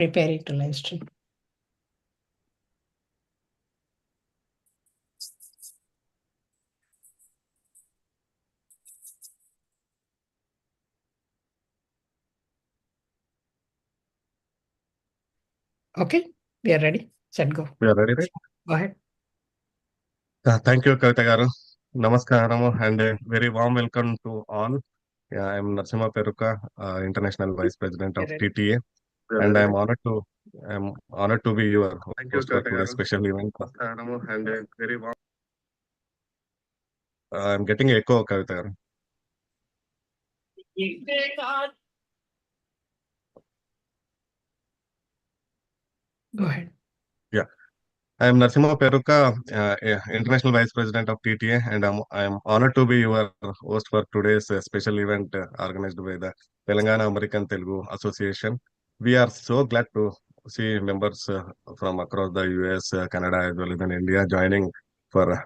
Prepare it to live stream. Okay, we are ready. Set go. We are ready, right? Go ahead. Thank you, Kavita Garu. Namaskaram and a very warm welcome to all. Yeah, I am Narsimha Peruka, International Vice President of TTA, and I am honored to be your host for today's special event. And a very warm. I am getting echo, Kavita Garu. Go ahead. Yeah. I am Narsimha Peruka, International Vice President of TTA, and I am honored to be your host for today's special event organized by the Telangana American Telugu Association. We are so glad to see members from across the US, Canada, as well as in India joining for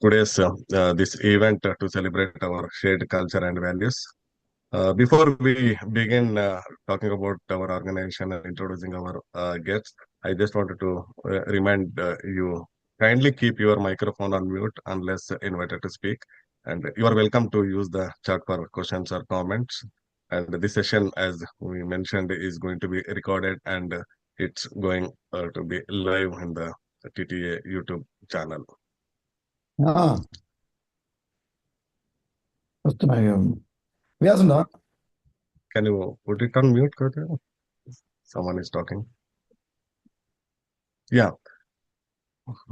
today's this event to celebrate our shared culture and values. Before we begin talking about our organization and introducing our guests, I just wanted to remind you kindly keep your microphone on mute unless invited to speak. And you are welcome to use the chat for questions or comments. And this session, as we mentioned, is going to be recorded and it's going to be live in the TTA YouTube channel. Can you put it on mute, Kavita? Someone is talking. Yeah.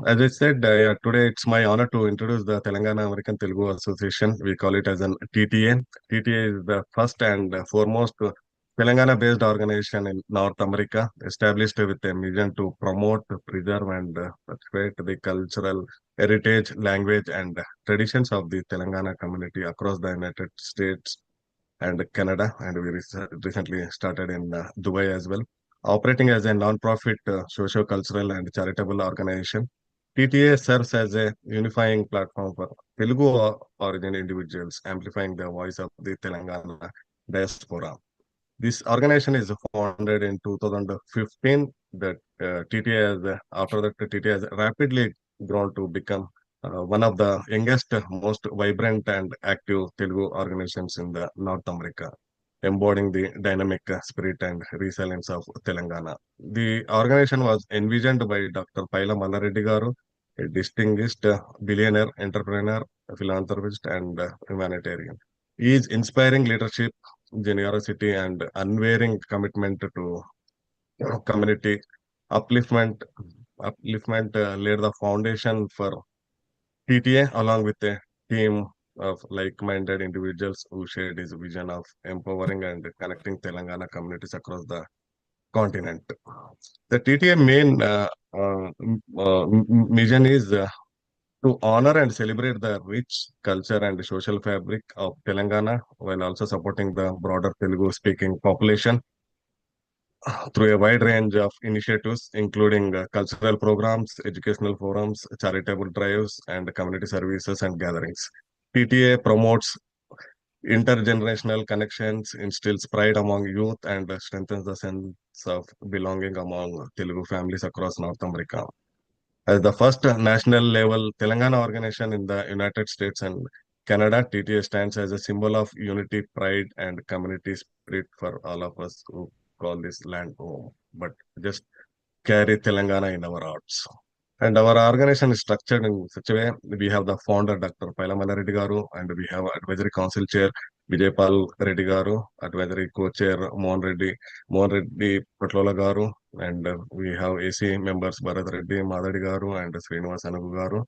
As I said, today it's my honor to introduce the Telangana American Telugu Association. We call it as an TTA. TTA is the first and foremost Telangana-based organization in North America, established with a mission to promote, preserve, and perpetuate the cultural heritage, language, and traditions of the Telangana community across the United States and Canada. And we recently started in Dubai as well. Operating as a non-profit socio-cultural and charitable organization, TTA serves as a unifying platform for Telugu origin individuals, amplifying the voice of the Telangana diaspora. This organization is founded in 2015. That TTA after that TTA has rapidly grown to become one of the youngest, most vibrant and active Telugu organizations in the North America, embodying the dynamic spirit and resilience of Telangana. The organization was envisioned by Dr. Paila Mallaredi Garu, a distinguished billionaire, entrepreneur, philanthropist, and humanitarian. He is inspiring leadership, generosity, and unwavering commitment to community upliftment. Laid the foundation for TTA along with a team of like-minded individuals who shared his vision of empowering and connecting Telangana communities across the continent. The TTA main mission is to honor and celebrate the rich culture and social fabric of Telangana while also supporting the broader Telugu-speaking population through a wide range of initiatives, including cultural programs, educational forums, charitable drives, and community services and gatherings. TTA promotes intergenerational connections, instills pride among youth, and strengthens the sense of belonging among Telugu families across North America. As the first national level Telangana organization in the United States and Canada, TTA stands as a symbol of unity, pride, and community spirit for all of us who call this land home, but just carry Telangana in our hearts. And our organization is structured in such a way. We have the founder, Dr. Paila Reddy Garu, and we have advisory council chair, Vijaypal Reddy Garu, advisory co-chair, Mohan Reddy Patlola Garu, and we have AC members, Bharat Reddy, Madadi Garu, and Srinivas Anagu Garu.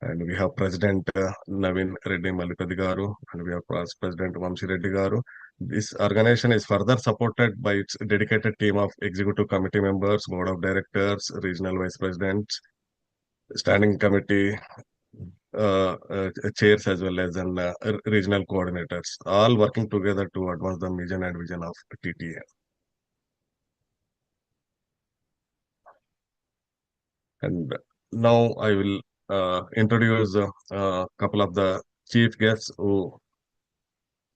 And we have President Naveen Reddy Mallipeddi Garu, and we have Vice President Vamsi Reddy Garu. This organization is further supported by its dedicated team of executive committee members, board of directors, regional vice presidents, standing committee chairs, as well as regional coordinators, all working together to advance the mission and vision of TTA. And now I will introduce a couple of the chief guests who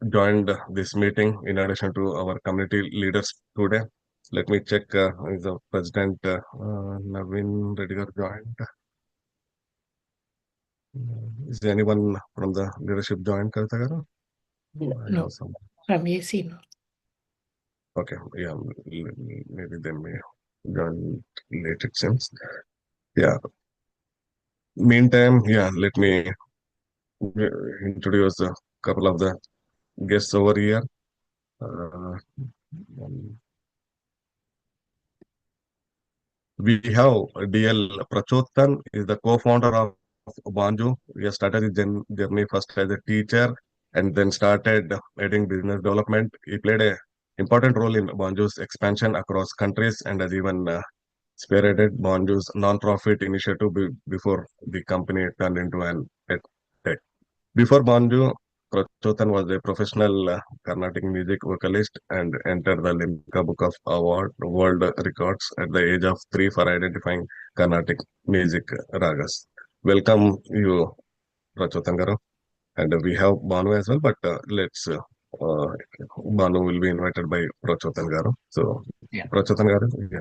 joined this meeting in addition to our community leaders today. Let me check. Is the president Naveen Reddy garu joined? Is anyone from the leadership joined, Kavita garu? I No, have some. from AC, no. Okay, yeah, maybe they may join late, it seems. Yeah. Meantime, yeah, let me introduce a couple of the guests over here. We have D.L.Prachotan is the co-founder of Bhanzu. He has started his journey first as a teacher and then started heading business development. He played a important role in Bhanzu's expansion across countries and has even spearheaded Bhanzu's non-profit initiative before the company turned into an tech. Before Bhanju, Prachotan was a professional Carnatic music vocalist and entered the Limca Book of World Records at the age of 3 for identifying Carnatic music ragas. Welcome you, Prachotan garu. And we have Bhanu as well, but Bhanu will be invited by Prachotan garu. So, Yeah. Prachotan garu, yeah,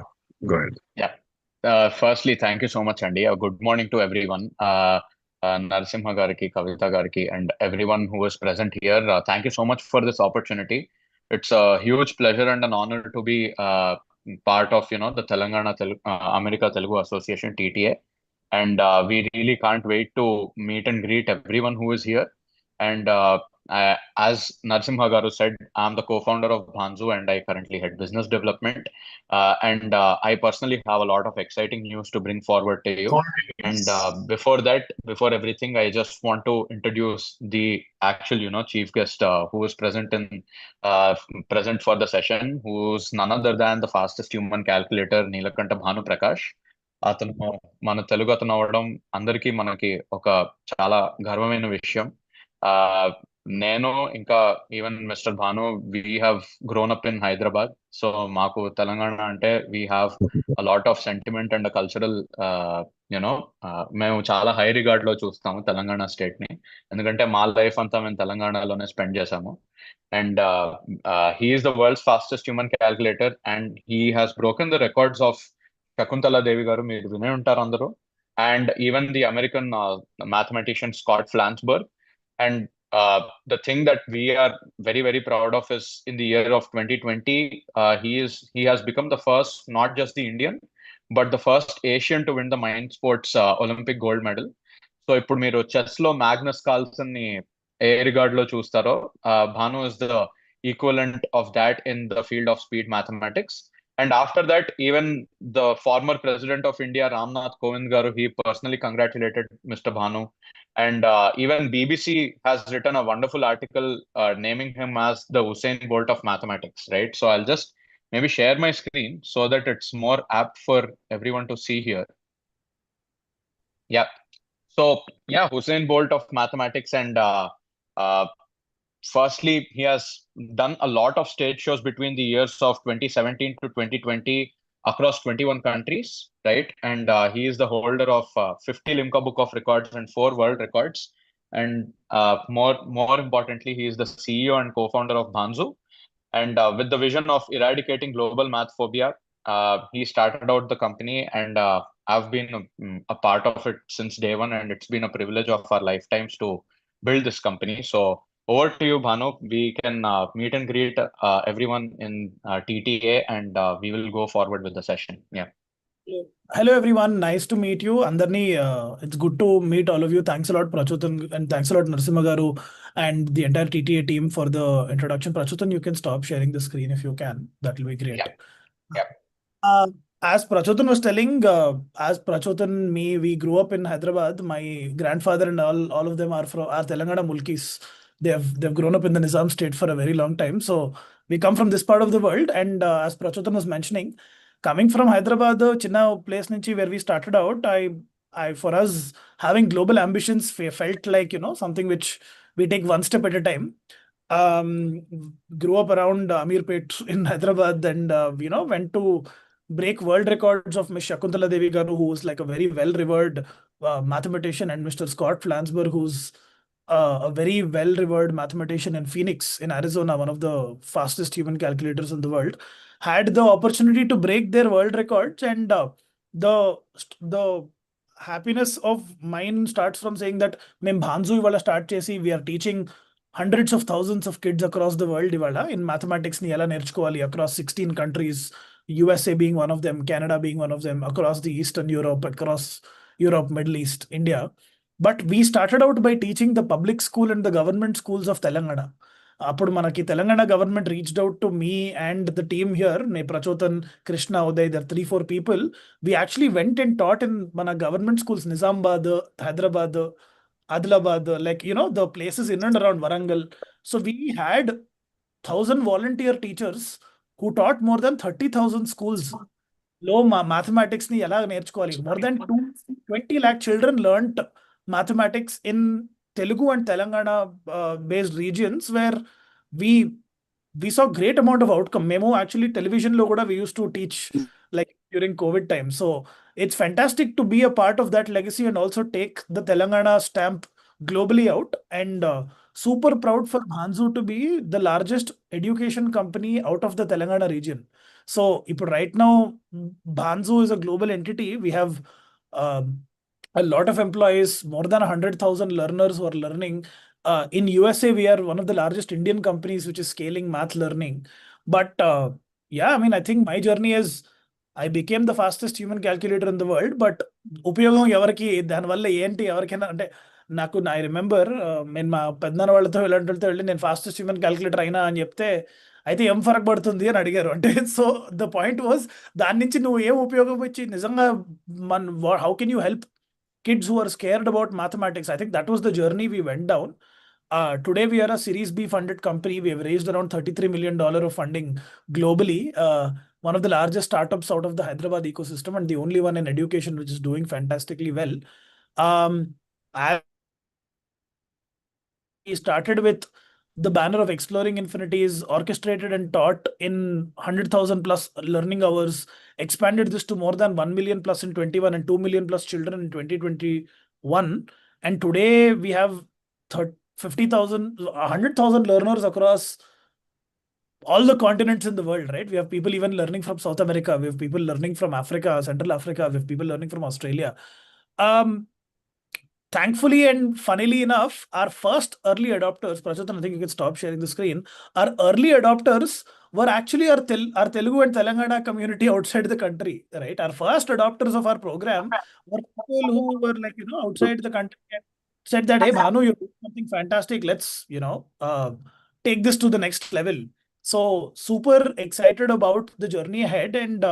go ahead. Yeah. Firstly, thank you so much, Andy. Good morning to everyone. Narsimha Gariki, Kavita Gariki, and everyone who is present here. Thank you so much for this opportunity. It's a huge pleasure and an honor to be part of, the Telangana America Telugu Association, TTA. And we really can't wait to meet and greet everyone who is here. And as Narsimha Garu said, I'm the co-founder of Bhanzu and I currently head business development. And I personally have a lot of exciting news to bring forward to you. And before everything, I just want to introduce the actual, chief guest who is present for the session, who's none other than the fastest human calculator, Neelakantha Bhanu Prakash. అతను మన తెలుగు అతను అవ్వడం అందరికీ మనకి ఒక చాలా గర్వమైన విషయం. నేను ఇంకా even mister Bhanu we have grown up in Hyderabad. So మాకు తెలంగాణ అంటే we have a lot of sentiment and cultural మేము చాలా హై రిగార్డ్ లో చూస్తాము తెలంగాణ స్టేట్ ని, ఎందుకంటే మా లైఫ్ అంతా మేము తెలంగాణలోనే స్పెండ్ చేసాము. And he is the world's fastest human calculator, and he has broken the records of Shakuntala Devi garu, మీరు వినే ఉంటారు అందరూ, and even the American mathematician Scott Flansburgh. And the thing that we are very, very proud of is in the year of 2020, he has become the first, not just the Indian, but the first Asian to win the mind sports Olympic gold medal. So ఇప్పుడు మీరు chess లో Magnus Carlsen ని ఏ regard లో చూస్తారో, Bhanu is the equivalent of that in the field of speed mathematics. And after that, even the former president of India, Ramnath Kovind garu, he personally congratulated Mr. Bhanu. And even BBC has written a wonderful article naming him as the Usain Bolt of mathematics, right? So I'll just maybe share my screen so that it's more apt for everyone to see here. Yeah. So yeah, Usain Bolt of mathematics. And firstly, he has done a lot of stage shows between the years of 2017 to 2020 across 21 countries, right? And he is the holder of 50 Limca Book of Records and 4 world records. And more importantly, he is the CEO and co-founder of Bhanzu. And with the vision of eradicating global math phobia, he started out the company, and I've been a part of it since day one, and it's been a privilege of our lifetimes to build this company. So over to you, Bhanu. We can meet and greet everyone in TTA, and we will go forward with the session. Yeah. Hello everyone, nice to meet you. Andarni, it's good to meet all of you. Thanks a lot, Prachotan, and thanks a lot, Narsimha Garu, and the entire TTA team for the introduction. Prachotan, you can stop sharing the screen if you can. That will be great. Yeah. As Prachotan was telling, as Prachotan, we grew up in Hyderabad. My grandfather and all of them are Telangana Mulkis. They've grown up in the Nizam state for a very long time. So we come from this part of the world. And as Prachotan was mentioning, coming from Hyderabad, Chinna place nunchi where we started out, I for us having global ambitions felt like something which we take one step at a time. Grew up around Amirpet in Hyderabad, and went to break world records of Miss Shakuntala Devi Garu, who is like a very well-revered mathematician, and Mr. Scott Flansburgh, who's a very well-revered mathematician in Phoenix, in Arizona, one of the fastest human calculators in the world. had the opportunity to break their world records. And the happiness of mine starts from saying that మేము Bhanzu ఇవాళ start చేసి we are teaching hundreds of thousands of kids across the world ఇవాళ in mathematics ని ఎలా నేర్చుకోవాలి across 16 countries, USA being one of them, Canada being one of them, across the Eastern Europe, across Europe, Middle East, India. But we started out by teaching the public school and the government schools of Telangana. అప్పుడు మనకి Telangana government reached out to me and the team here, Prachodan, Krishna, Uday, there 3-4 people. We actually went and taught in మన government schools, Nizamabad, Hyderabad, Adilabad, like, the places in and around Warangal. So we had 1,000 volunteer teachers who taught more than 30,000 schools. Mathematics ni ela నేర్చుకోవాలి. More than 20 lakh children learnt mathematics in Telugu and Telangana based regions, where we saw great amount of outcome. Memo actually television lo kuda we used to teach like during COVID time. So it's fantastic to be a part of that legacy and also take the Telangana stamp globally out. And super proud for Bhanzu to be the largest education company out of the Telangana region. So right now Bhanzu is a global entity. We have a lot of employees, more than 100,000 learners who are learning. In USA, we are one of the largest Indian companies which is scaling math learning. But yeah, I mean, I think my journey is I became the fastest human calculator in the world. But ఉపయోగం ఎవరికి, దానివల్ల ఏంటి, ఎవరికైనా అంటే నాకు I remember నేను మా పెద్దనాన్న వాళ్ళతో ఇలాంటితో వెళ్ళి నేను ఫాస్టెస్ట్ హ్యూమన్ క్యాల్కులేటర్ అయినా అని చెప్తే అయితే ఏం ఫరక్ పడుతుంది అని అడిగారు. అంటే సో ద పాయింట్ వాజ్, దాని నుంచి నువ్వు ఏం ఉపయోగం వచ్చి నిజంగా how can you help kids who are scared about mathematics. I think that was the journey we went down. Today we are a Series B funded company. We have raised around $33 million of funding globally. One of the largest startups out of the Hyderabad ecosystem, and the only one in education which is doing fantastically well. We started with the banner of Exploring Infinities, orchestrated and taught in 100,000 plus learning hours, expanded this to more than 1 million plus in 21 and 2 million plus children in 2021. And today we have 50,000, 100,000 learners across all the continents in the world, right? We have people even learning from South America. We have people learning from Africa, Central Africa. We have people learning from Australia. Thankfully and funnily enough, our first early adopters, Prachotan, I think you can stop sharing the screen. Our early adopters were actually our Telugu and Telangana community outside the country, right? Our first adopters of our program were people who were like, outside the country and said that, hey, Bhanu, you're doing something fantastic. Let's, take this to the next level. So super excited about the journey ahead. And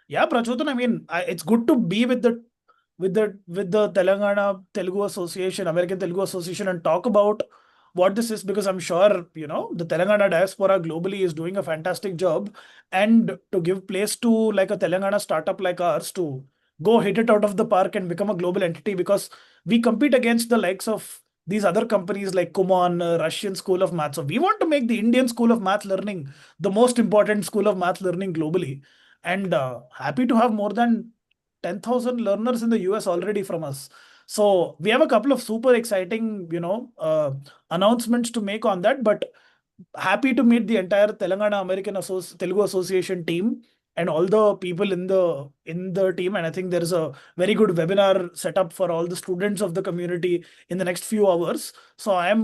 yeah, Prachotan, I mean, it's good to be with the Telangana Telugu Association, American Telugu Association, and talk about what this is, because I'm sure, the Telangana diaspora globally is doing a fantastic job. And to give place to like a Telangana startup like ours to go hit it out of the park and become a global entity, because we compete against the likes of these other companies like Kumon, Russian School of Math. So we want to make the Indian School of Math Learning the most important school of math learning globally. And happy to have more than 10,000 learners in the US already from us. So we have a couple of super exciting, announcements to make on that. But happy to meet the entire Telangana American Telugu Association team and all the people in the team. And I think there is a very good webinar set up for all the students of the community in the next few hours. So I am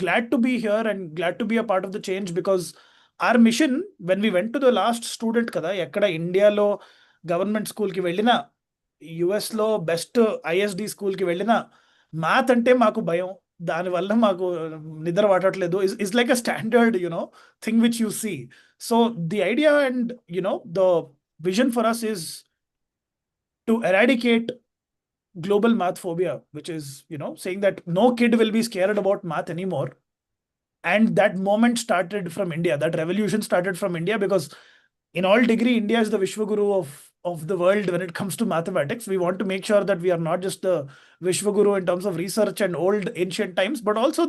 glad to be here and glad to be a part of the change, because our mission, when we went to the last student kada, ekkada India lo government స్కూల్కి వెళ్ళినా, యుఎస్లో best ISD స్కూల్కి వెళ్ళినా, math అంటే మాకు భయం, దానివల్ల మాకు నిద్ర పట్టట్లేదు, is like a standard thing which you see. So the idea and the vision for us is to eradicate global math phobia, which is saying that no kid will be scared about math anymore. And that moment started from India. That revolution started from India, because in all degree, India is the Vishwaguru of the world when it comes to mathematics. We want to make sure that we are not just the Vishwaguru in terms of research and old ancient times, but also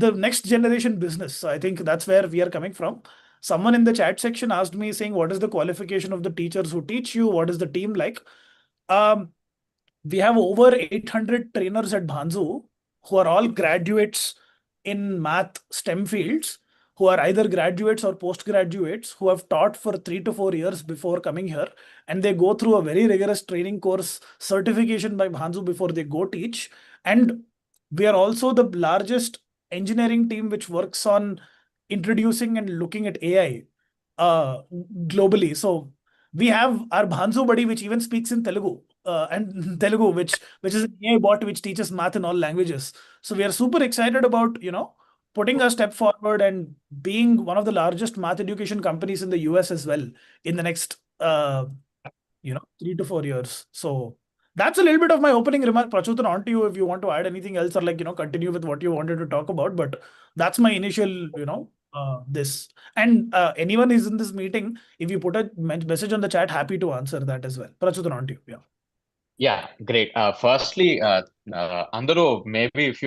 the next generation business. So I think that's where we are coming from. Someone in the chat section asked me saying, what is the qualification of the teachers who teach you? What is the team like? We have over 800 trainers at Bhanzu who are all graduates in math STEM fields, who are either graduates or postgraduates who have taught for 3 to 4 years before coming here, and they go through a very rigorous training course certification by Bhanzu before they go teach. And we are also the largest engineering team which works on introducing and looking at AI globally. So we have our Bhanzu buddy, which even speaks in Telugu, and Telugu, which is an AI bot which teaches math in all languages. So we are super excited about, putting a step forward and being one of the largest math education companies in the US as well in the next 3 to 4 years. So that's a little bit of my opening remark. Prachotan, on to you if you want to add anything else or continue with what you wanted to talk about. But that's my initial, this. And anyone is in this meeting, if you put a message on the chat, happy to answer that as well. Prachotan, on to you. Yeah. Yeah, great. Firstly, అందరూ maybe if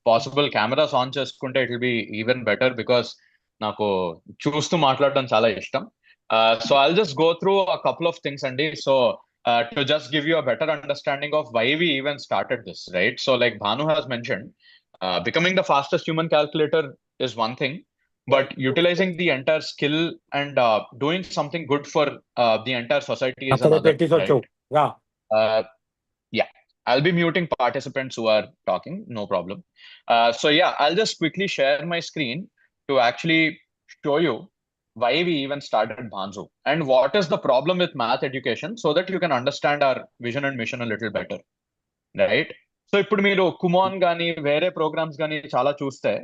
possible cameras on చేసుకుంటే it will be even better because నాకు చూస్తూ మాట్లాడడం చాలా ఇష్టం. So I'll just go through a couple of things, Andy. So to just give you a better understanding of why we even started this, right? So like Bhanu has mentioned, becoming the fastest human calculator is one thing, but utilizing the entire skill and doing something good for the entire society is another, right? Yeah, I'll be muting participants who are talking, no problem. So yeah, I'll just quickly share my screen to actually show you why we even started Bhanzu and what is the problem with math education so that you can understand our vision and mission a little better, right? So ఇప్పుడు మీరు come on కానీ వేరే programmes కానీ చాలా చూస్తే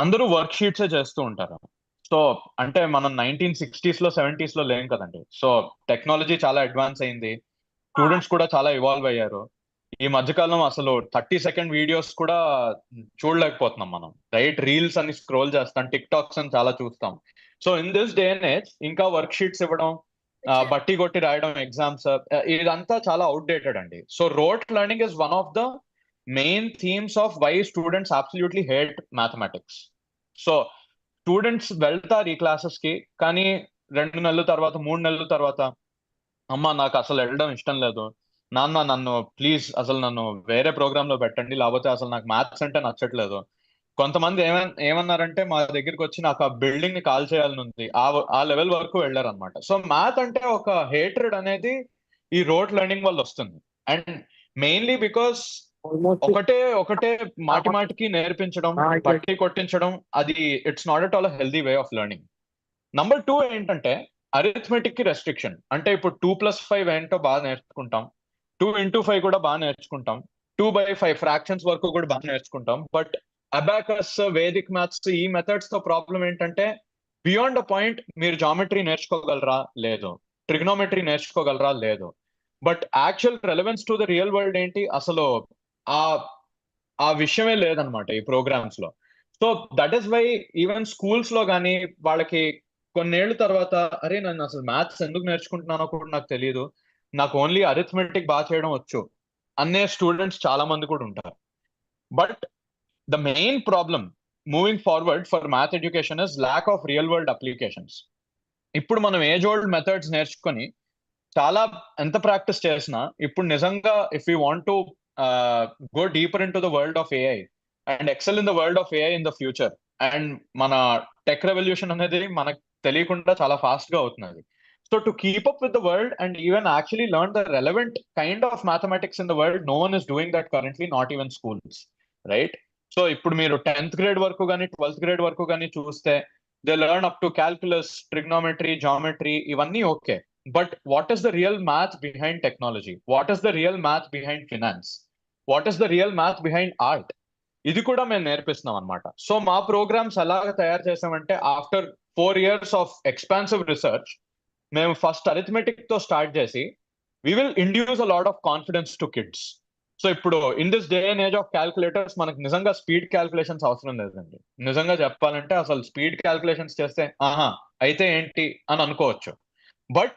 అందరూ work షీట్సే చేస్తూ ఉంటారు. సో అంటే మనం 1960s లో 70s లో లేం కదండి. సో టెక్నాలజీ చాలా అడ్వాన్స్ అయింది, స్టూడెంట్స్ కూడా చాలా ఇవాల్వ్ అయ్యారు. ఈ మధ్యకాలం అసలు 30-second వీడియోస్ కూడా చూడలేకపోతున్నాం మనం, రైట్? రీల్స్ అని స్క్రోల్ చేస్తాం, టిక్ టాక్స్ అని చాలా చూస్తాం. So in this day and age ఇంకా వర్క్ షీట్స్ ఇవ్వడం, బట్టి కొట్టి రాయడం ఎగ్జామ్స్, ఇదంతా చాలా అవుట్డేటెడ్ అండి. So rote learning is one of the main themes of why students absolutely hate mathematics. So students వెళ్తారు ఈ క్లాసెస్ కి, కానీ 2 నెలల తర్వాత 3 నెలల తర్వాత అమ్మ నాకు అసలు వెళ్ళడం ఇష్టం లేదు, నాన్న నన్ను ప్లీజ్ అసలు నన్ను వేరే ప్రోగ్రామ్ లో పెట్టండి, లేకపోతే అసలు నాకు మ్యాథ్స్ అంటే నచ్చట్లేదు. కొంతమంది ఏమన్నారంటే మా దగ్గరికి వచ్చి నాకు ఆ బిల్డింగ్ ని కాల్ చేయాలని ఉంది, ఆ లెవెల్ వరకు వెళ్ళారనమాట. సో మ్యాథ్ అంటే ఒక హేట్రెడ్ అనేది ఈ రోట్ లెర్నింగ్ వల్ల వస్తుంది. అండ్ మెయిన్లీ బికాస్ ఒకటే మాటికి నేర్పించడం, బట్టి కొట్టించడం, అది it's not at all healthy way of learning. Number 2 ఏంటంటే అరిథమెటిక్ కి రెస్ట్రిక్షన్. అంటే ఇప్పుడు 2+5 ఏంటో బాగా నేర్చుకుంటాం, 2x5 కూడా బాగా నేర్చుకుంటాం, 2/5 ఫ్రాక్షన్స్ వరకు కూడా బాగా నేర్చుకుంటాం. బట్ అబాకస్, వేదిక్ మ్యాథ్స్, ఈ మెథడ్స్ తో ప్రాబ్లం ఏంటంటే బియాండ్ అ పాయింట్ మీరు జామెట్రీ నేర్చుకోగలరా లేదు, ట్రిగ్నోమెట్రీ నేర్చుకోగలరా లేదు, but actual relevance to the real world ఏంటి అసలు ఆ విషయమే లేదనమాట ఈ ప్రోగ్రామ్స్ లో. So that is why even schools లో కానీ వాళ్ళకి కొన్నేళ్ల తర్వాత అరే నన్ను అసలు మ్యాథ్స్ ఎందుకు నేర్చుకుంటున్నానో కూడా నాకు తెలియదు, నాకు ఓన్లీ అరిథమెటిక్ బాగా చేయడం వచ్చు అనే స్టూడెంట్స్ చాలా మంది కూడా ఉంటారు. But the main problem moving forward for math education is lack of real world applications. ఇప్పుడు మనం ఏజ్ ఓల్డ్ మెథడ్స్ నేర్చుకొని చాలా ఎంత ప్రాక్టీస్ చేసినా ఇప్పుడు నిజంగా if you want to go deeper into the world of AI and excel in the world of AI in the future, and మన tech revolution అనేది మనకు తెలియకుండా చాలా ఫాస్ట్ గా అవుతున్నది. So to keep up with the world and even actually learn the relevant kind of mathematics in the world, no one is doing that currently, not even schools, right? So ఇప్పుడు మీరు 10th grade వరకు కానీ 12th grade వరకు కానీ చూస్తే they learn up to calculus, trigonometry, geometry, ఇవన్నీ okay. But what is the real math behind technology? What is the real math behind finance? What is the real math behind art? ఇది కూడా మేము నేర్పిస్తున్నాం అనమాట. So మా programmes ఎలాగ తయారు చేసామంటే after 4 years of expansive research మేము ఫస్ట్ అరిథమెటిక్ తో స్టార్ట్ చేసి we will induce a lot of confidence to kids. So ఇప్పుడు in this day and age of calculators మనకు నిజంగా స్పీడ్ క్యాల్కులేషన్స్ అవసరం లేదండి. నిజంగా చెప్పాలంటే అసలు స్పీడ్ క్యాల్కులేషన్స్ చేస్తే అయితే ఏంటి అని అనుకోవచ్చు. బట్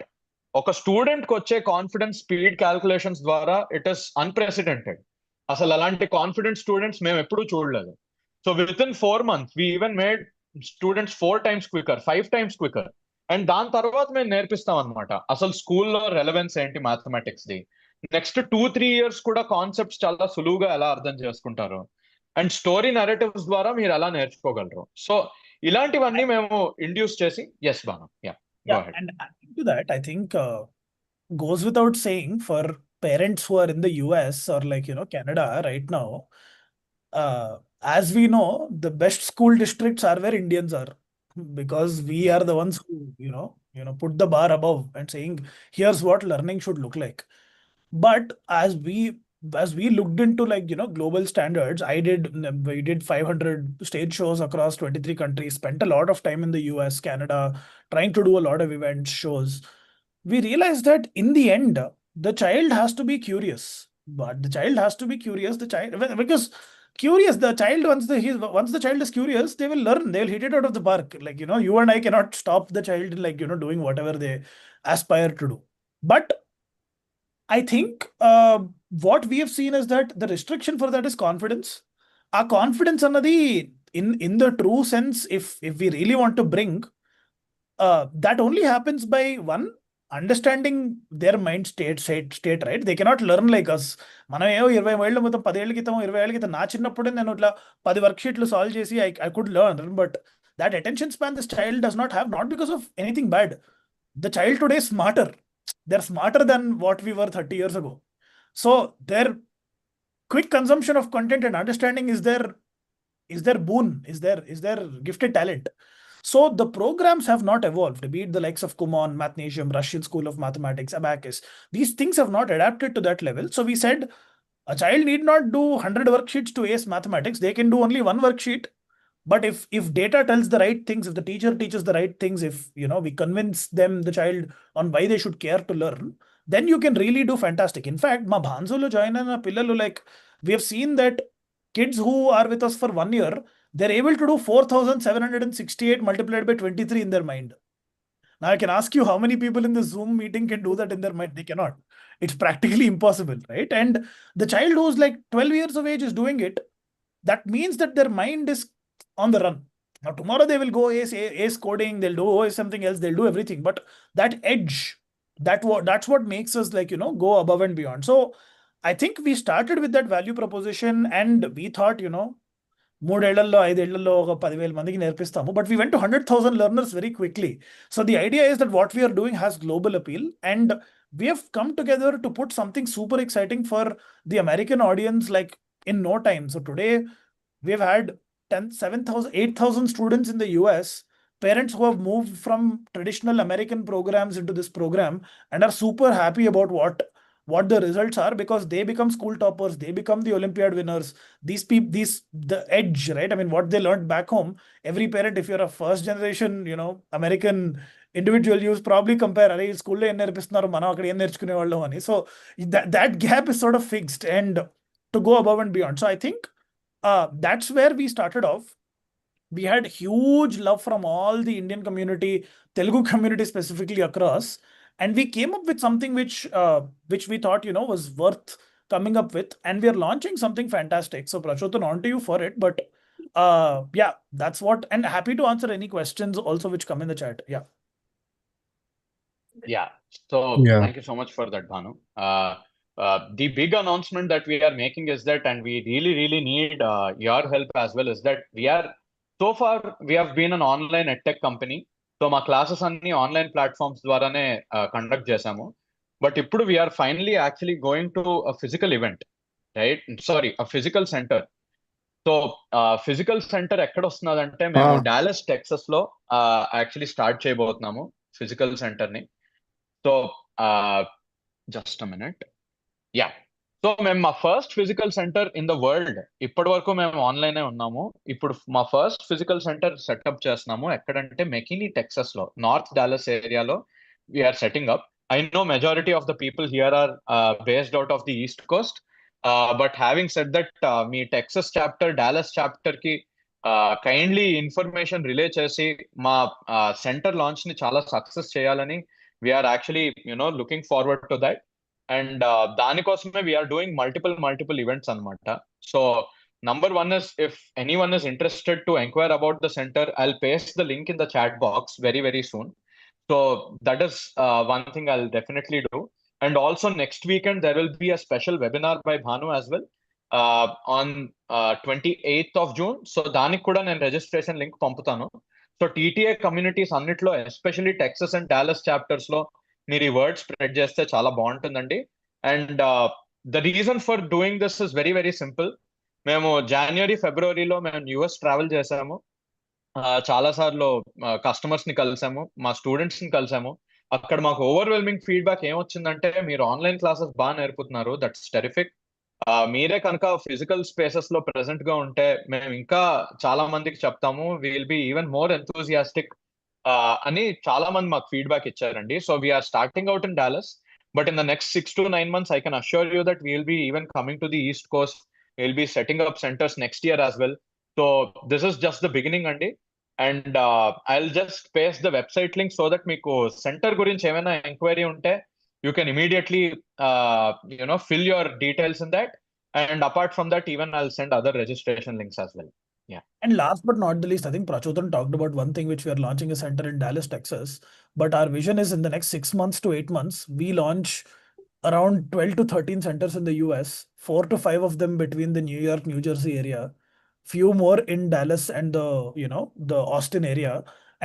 ఒక స్టూడెంట్ కి వచ్చే కాన్ఫిడెన్స్ స్పీడ్ క్యాల్కులేషన్స్ ద్వారా ఇట్ ఇస్ అన్ప్రెసిడెంటెడ్. అసలు అలాంటి కాన్ఫిడెంట్ స్టూడెంట్స్ మేము ఎప్పుడూ చూడలేదు. So with in 4 months we even made students 4 times quicker, 5 times quicker. And దాని తర్వాత మేము నేర్పిస్తాం అనమాట అసలు స్కూల్లో రెలవెన్స్ ఏంటి మ్యాథమెటిక్స్ ది. నెక్స్ట్ 2-3 years కూడా కాన్సెప్ట్స్ చాలా సులువుగా ఎలా అర్థం చేసుకుంటారు, అండ్ స్టోరీ నరేటివ్స్ ద్వారా మీరు ఎలా నేర్చుకోగలరు. సో ఇలాంటివన్నీ మేము ఇండ్యూస్ చేసి yes Banu yeah go ahead. And adding to that, I think goes without saying for parents who are in the US or like, Canada right now, as we know, the best school districts are where Indians are, because we are the ones who, put the bar above and saying, here's what learning should look like. But as we looked into like, global standards, we did 500 stage shows across 23 countries, spent a lot of time in the US, Canada, trying to do a lot of events, shows. We realized that in the end, the child has to be curious. But the child has to be curious, because curious, the child, once the child is curious, they will learn, they will hit it out of the park. Like, you and I cannot stop the child like, doing whatever they aspire to do. But I think what we have seen is that the restriction for that is confidence. Our confidence another in the true sense, if we really want to bring, that only happens by one, understanding their mind state, right? They cannot learn like us. మనం 20 ఏళ్ళ మొత్తం 10 ఏళ్ళ క్రితం 20 ఏళ్ళ క్రితం నా చిన్నప్పుడు నేను ఇట్లా 10 వర్క్షీట్లు సాల్వ్ చేసి I could learn, but that attention span this child does not have, not because of anything bad. The child today is smarter. They're smarter than what we were 30 years ago. So their quick consumption of content and understanding is their boon, is their gifted talent. So the programs have not evolved, be it the likes of Kumon, Mathnasium, Russian School of Mathematics, Abacus. These things have not adapted to that level. So we said a child need not do 100 worksheets to ace mathematics. They can do only one worksheet. But if data tells the right things, if the teacher teaches the right things, if we convince them, the child, on why they should care to learn, then you can really do fantastic. In fact, ma Bhanzu lo join na pillalu, like we have seen that kids who are with us for 1 year, they're able to do 4,768 multiplied by 23 in their mind. Now I can ask you how many people in the Zoom meeting can do that in their mind. They cannot. It's practically impossible, right? And the child who's like 12 years of age is doing it. That means that their mind is on the run. Now tomorrow they will go ace coding, they'll do something else, they'll do everything. But that edge, that's what makes us like, go above and beyond. So I think we started with that value proposition and we thought, 3 ఏళ్లలో 5 ఏళ్లలో ఒక 10,000 మందికి నేర్పిస్తాము. But we went to 100,000 learners very quickly. So the idea is that what we are doing has global appeal, and we have come together to put something super exciting for the American audience like in no time. So today we've had 7,000, 8,000 students in the US, parents who have moved from traditional American programs into this program and are super happy about what the results are, because they become school toppers, they become the Olympiad winners. The edge, right? I mean, what they learned back home, every parent, if you're a first generation, American individual, you probably compare, are school lo em nerpistunaru mana akkada em nerchukune vallam ani. So that gap is sort of fixed, and to go above and beyond. So I think that's where we started off. We had huge love from all the Indian community, Telugu community specifically across, and we came up with something which we thought was worth coming up with, and we are launching something fantastic. So Prachotan, on to you for it. But yeah, that's what, and happy to answer any questions also which come in the chat. Yeah. So Yeah. thank you so much for that, Bhanu. The big announcement that we are making is that, and we really need your help as well, is that so far we have been an online edtech company. So మా classes అన్ని online platforms ద్వారానే conduct చేసాము. But ఇప్పుడు we're finally actually going to physical event, right? Sorry, physical centre. So physical centre ఎక్కడ వస్తున్నదంటే, మేము Dallas Texas లో actually start చేయబోతున్నాము ఫిజికల్ సెంటర్ ని. So just a minute. Yeah. So మేము మా first physical centre in the world, ఇప్పటి వరకు మేము ఆన్లైన్ ఉన్నాము. ఇప్పుడు మా ఫస్ట్ ఫిజికల్ సెంటర్ సెటప్ చేస్తున్నాము. ఎక్కడంటే మెకినీ, టెక్సస్ లో, నార్త్ డాలస్ ఏరియాలో we're setting up. I know majority of the people here are based out of the East Coast. But having said that, me Texas chapter, Dallas chapter ki kindly information relay chesi ma center launch ni chala success cheyalani. We are actually, looking forward to that. And దానికోసమే we are doing multiple events anamata. So number one is, if anyone is interested to inquire about the center, I'll paste the link in the chat box very soon. So that is one thing I'll definitely do. And also next weekend, there will be a special webinar by Bhanu as well on 28th of June. So దానికి కూడా నేను registration link పంపుతాను. So TTA communities అన్నిట్లో especially Texas and Dallas chapters లో మీరు ఈ word spread చేస్తే చాలా బాగుంటుందండి. And the reason for doing this is very very simple. మేము జనవరి ఫిబ్రవరిలో మేము యుఎస్ ట్రావెల్ చేసాము. చాలా సార్లు కస్టమర్స్ ని కలిసాము, మా స్టూడెంట్స్ ని కలిసాము. అక్కడ మాకు ఓవర్వెల్మింగ్ ఫీడ్బ్యాక్ ఏమొచ్చిందంటే, మీరు ఆన్లైన్ క్లాసెస్ బాగా నేర్పుతున్నారు, దట్స్ టెరిఫిక్. మీరే కనుక ఫిజికల్ స్పేసెస్ లో ప్రెసెంట్ గా ఉంటే మేము ఇంకా చాలా మందికి చెప్తాము, will be even more enthusiastic అని చాలా మంది మాకు ఫీడ్బ్యాక్ ఇచ్చారండి. So we're starting out in Dallas, but in the next 6 to 9 months, I can assure you that we'll be even coming to the East Coast. We'll be setting up centers next year as well. So this is just the beginning, Andy. And I'll just paste the website link so that meeku center gurinchi emaina inquiry unte, you can immediately fill your details in that. And apart from that, even I'll send other registration links as well. Yeah. And last but not the least, I think Prachotan talked about one thing, which we are launching a center in Dallas, Texas. But our vision is in the next 6 months to 8 months, we launch around 12 to 13 centers in the US, 4 to 5 of them between the New York, New Jersey area, few more in Dallas and the Austin area,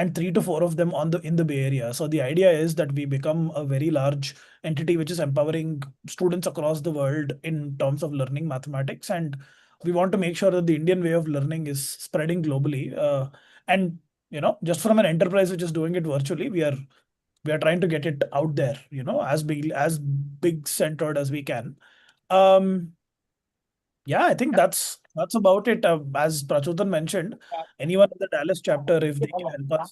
and 3 to 4 of them in the Bay Area. So the idea is that we become a very large entity which is empowering students across the world in terms of learning mathematics, and we want to make sure that the Indian way of learning is spreading globally. And just from an enterprise which is doing it virtually, we are trying to get it out there, as big centered as we can. Yeah, I think that's about it. As Prachotan mentioned, anyone in the Dallas chapter, if they can help us,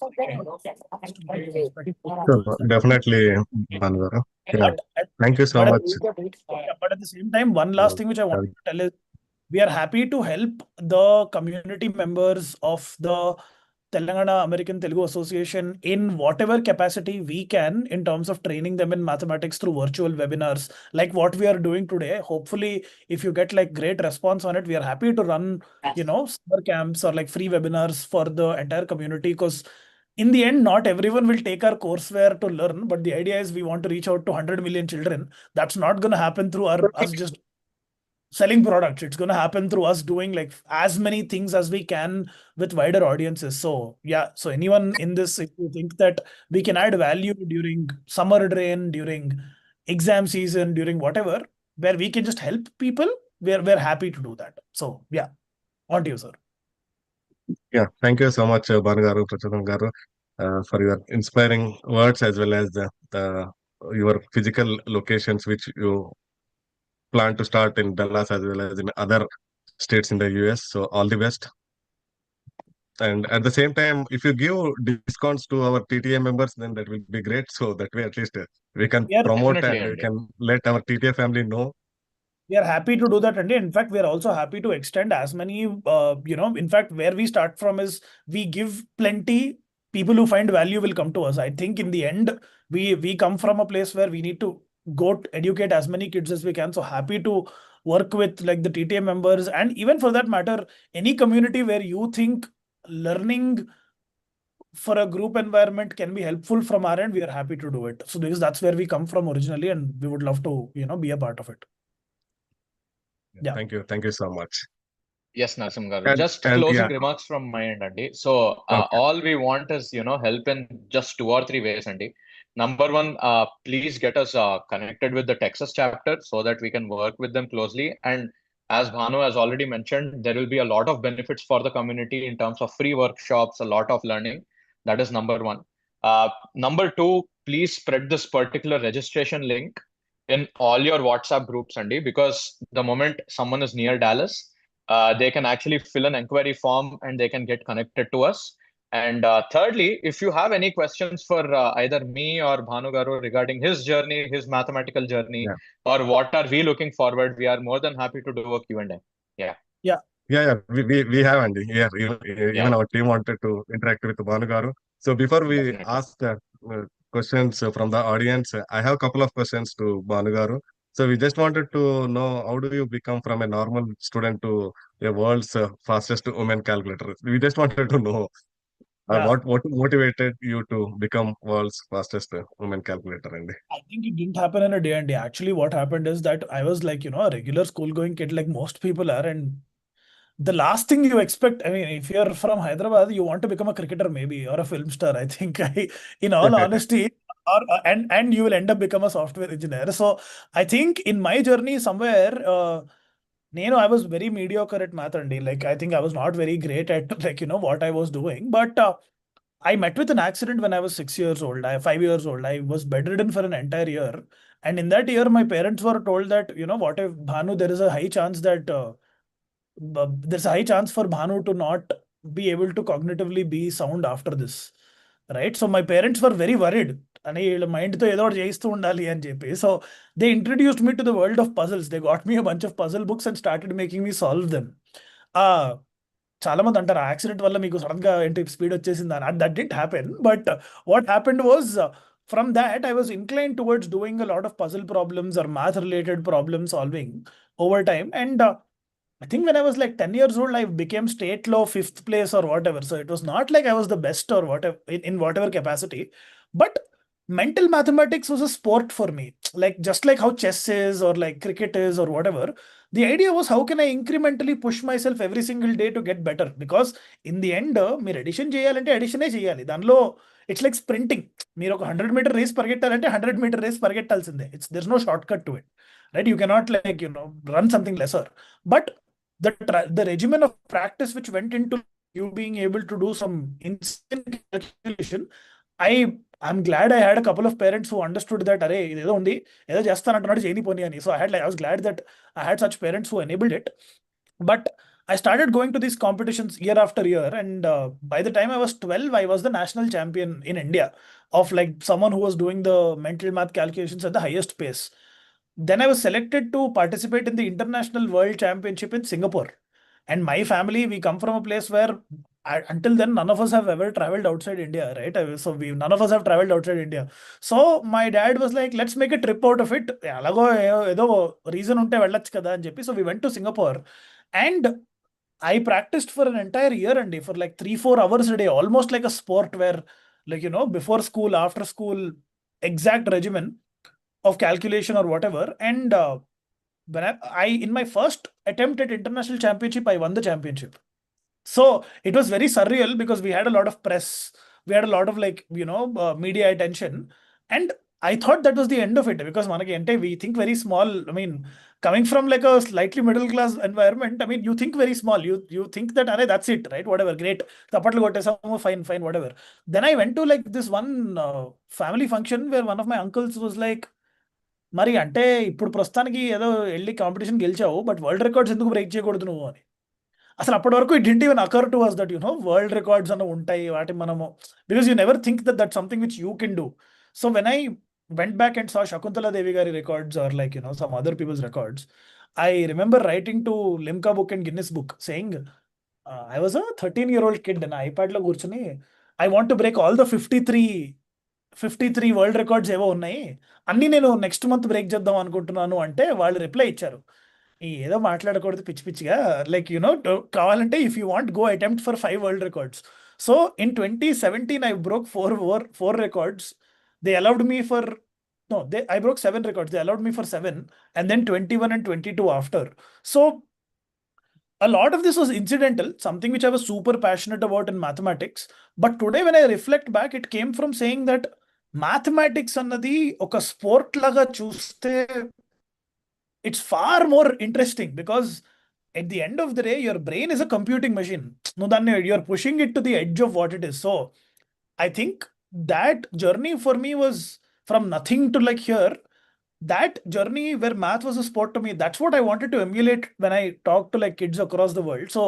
So definitely, Bhanu garu. Yeah. Thank you so much. But at the same time, one last thing which I want to tell is, we are happy to help the community members of the Telangana American Telugu Association in whatever capacity we can, in terms of training them in mathematics through virtual webinars like what we are doing today. Hopefully, if you get like great response on it, we are happy to run summer camps or like free webinars for the entire community, because in the end, not everyone will take our courseware to learn, but the idea is we want to reach out to 100 million children. That's not going to happen through us just selling products. It's going to happen through us doing like as many things as we can with wider audiences. So yeah, so anyone in this, if you think that we can add value during summer drain, during exam season, during whatever, where we can just help people, we're happy to do that. So yeah, on to you, sir. Yeah, thank you so much, Bhanu garu, Prachotan garu, for your inspiring words, as well as your physical locations which you plan to start in Dallas as well as in other states in the US. So all the best. And at the same time, if you give discounts to our TTA members, then that will be great. So that way, at least we can Yeah, promote definitely, and we Andy. can let our TTA family know. We are happy to do that, and in fact, we are also happy to extend as many. In fact, where we start from is we give plenty. People who find value will come to us. I think in the end, we come from a place where we need to go to educate as many kids as we can. So happy to work with like the TTA members, and even for that matter, any community where you think learning for a group environment can be helpful from our end, we are happy to do it. So because that's where we come from originally, and we would love to be a part of it. Yeah. Thank you so much. Yes, Narsimha garu. And- Just and, closing yeah. remarks from my end, Andy. So Okay. all we want is, help in just 2 or 3 ways, Andy. Number one, please get us connected with the Texas chapter so that we can work with them closely. And as Bhanu has already mentioned, there will be a lot of benefits for the community in terms of free workshops, a lot of learning. That is number one. Number two, please spread this particular registration link in all your WhatsApp groups, Andy, because the moment someone is near Dallas, they can actually fill an inquiry form and they can get connected to us. And thirdly, if you have any questions for either me or Bhanu garu regarding his journey, his mathematical journey, Yeah. or what are we looking forward, we are more than happy to do a Q&A. Yeah. Yeah. We have, Andy. Yeah, even Yeah. our team wanted to interact with Bhanu garu. So before we Definitely. ask questions from the audience, I have a couple of questions to Bhanu garu. So we just wanted to know, how do you become from a normal student to a world's fastest woman calculator? We just wanted to know Yeah. what motivated you to become world's fastest woman calculator, Andy. I think it didn't happen in a day and day. Actually, what happened is that I was like, a regular school going kid like most people are. And the last thing you expect, I mean, if you're from Hyderabad, you want to become a cricketer maybe or a film star. I think, in all honesty, or and you will end up become a software engineer. So I think in my journey somewhere, I was very mediocre at math and like I think I was not very great at like what I was doing. But I met with an accident when I was 6 years old. 5 years old. I was bedridden for an entire year, and in that year, my parents were told that what if Bhanu, there is a high chance that. There's a high chance for Bhanu to not be able to cognitively be sound after this, right? So my parents were very worried. అని వీళ్ళ మైండ్తో ఏదో ఒకటి చేస్తూ ఉండాలి అని చెప్పి so they introduced me to the world of puzzles they got me a bunch of puzzle books and started making me solve them. చాలా మంది అంటారు ఆ యాక్సిడెంట్ వల్ల మీకు సడన్ గా ఏంటి స్పీడ్ వచ్చేసింది అని. That didn't happen. But what happened was from that, I was inclined towards doing a lot of puzzle problems or math related problem solving over time. And I think when I was like 10 years old, I became state law 5th place or whatever. So it was not like I was the best or whatever in whatever capacity. But mental mathematics was a sport for me. Like just like how chess is or like cricket is or whatever. The idea was how can I incrementally push myself every single day to get better? Because in the end, మీరు addition చేయాలంటే addition చేయాలి. దానిలో it's like sprinting. మీరు ఒక 100-meter race పరిగెట్టాలంటే 100-meter race పరిగెట్టాల్సిందే. There's no shortcut to it. Right? You cannot like, run something lesser. But the regimen of practice which went into you being able to do some insane calculation, I'm glad I had a couple of parents who understood that అరే ఇదేదో ఉంది ఏదో చేస్తానంటున్నాడు చేయనిపోని అని. So I was glad that I had such parents who enabled it. But I started going to these competitions year after year, and by the time I was 12, I was the national champion in India of like someone who was doing the mental math calculations at the highest pace. Then I was selected to participate in the International World Championship in Singapore. And my family, we come from a place where until then, none of us have ever traveled outside India, right? So none of us have traveled outside India. So my dad was like, let's make a trip out of it. Alago edo reason unte vellachu kada ani cheppi. So we went to Singapore and I practiced for an entire year and for like 3-4 hours a day, almost like a sport where like, before school, after school, exact regimen of calculation or whatever. And when I in my first attempt at international championship, I won the championship. So it was very surreal because we had a lot of press, we had a lot of like media attention, and I thought that was the end of it because manaki ante we think very small. I mean, coming from like a slightly middle class environment, I mean, you think very small. You think that that's it, right? Whatever, great. Tapatlu kottesam, fine, whatever. Then I went to like this one family function where one of my uncles was like, మరి అంటే ఇప్పుడు ప్రస్తుతానికి ఏదో వెళ్ళి competition గెలిచావు but world records ఎందుకు break చేయకూడదు నువ్వు అని. అసలు అప్పటి వరకు it didn't even occur to us that world records అన్న ఉంటాయి వాటి మనము because you never think that something which you can do. So when I went back and saw Shakuntala Devi గారి records are like some other peoples records, I remember writing to Limca book and Guinness book saying I was a 13-year-old kid నా ఐప్యాడ్లో కూర్చొని I want to break all the 53 world records ఏవో ఉన్నాయి అన్నీ నేను next month break చేద్దాం అనుకుంటున్నాను అంటే వాళ్ళు రిప్లై ఇచ్చారు, ఏదో మాట్లాడకూడదు పిచ్చి పిచ్చిగా లైక్ కావాలంటే if you want go attempt for 5 world records. So in 2017 I broke 4 records. They allowed me for I broke 7 records. They allowed me for 7 and then 21 and 22 after. So a lot of this was incidental, something which I was super passionate about in mathematics. But today when I reflect back, it came from saying that mathematics అన్నది ఒక sport లాగా చూస్తే it's far more interesting because at the end of the day, your brain is a computing machine. You're pushing it to the edge of what it is. So I think that journey for me was from nothing to like here. That journey where math was a sport to me, that's what I wanted to emulate when I talk to like kids across the world. So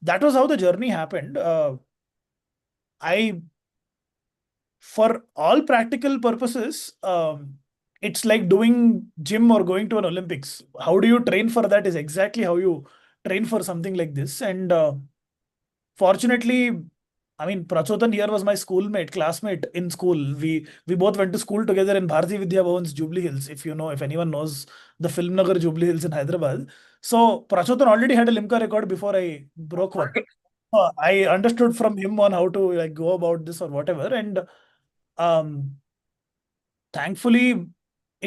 that was how the journey happened. For all practical purposes, it's like doing gym or going to an Olympics. How do you train for that is exactly how you train for something like this. And fortunately, I mean, Prachotan here was my schoolmate, classmate in school. We both went to school together in Bharati Vidya Bhavan's Jubilee Hills, if anyone knows the Film Nagar Jubilee Hills in Hyderabad. So Prachotan already had a Limca record before I broke one. I understood from him on how to like go about this or whatever. And thankfully,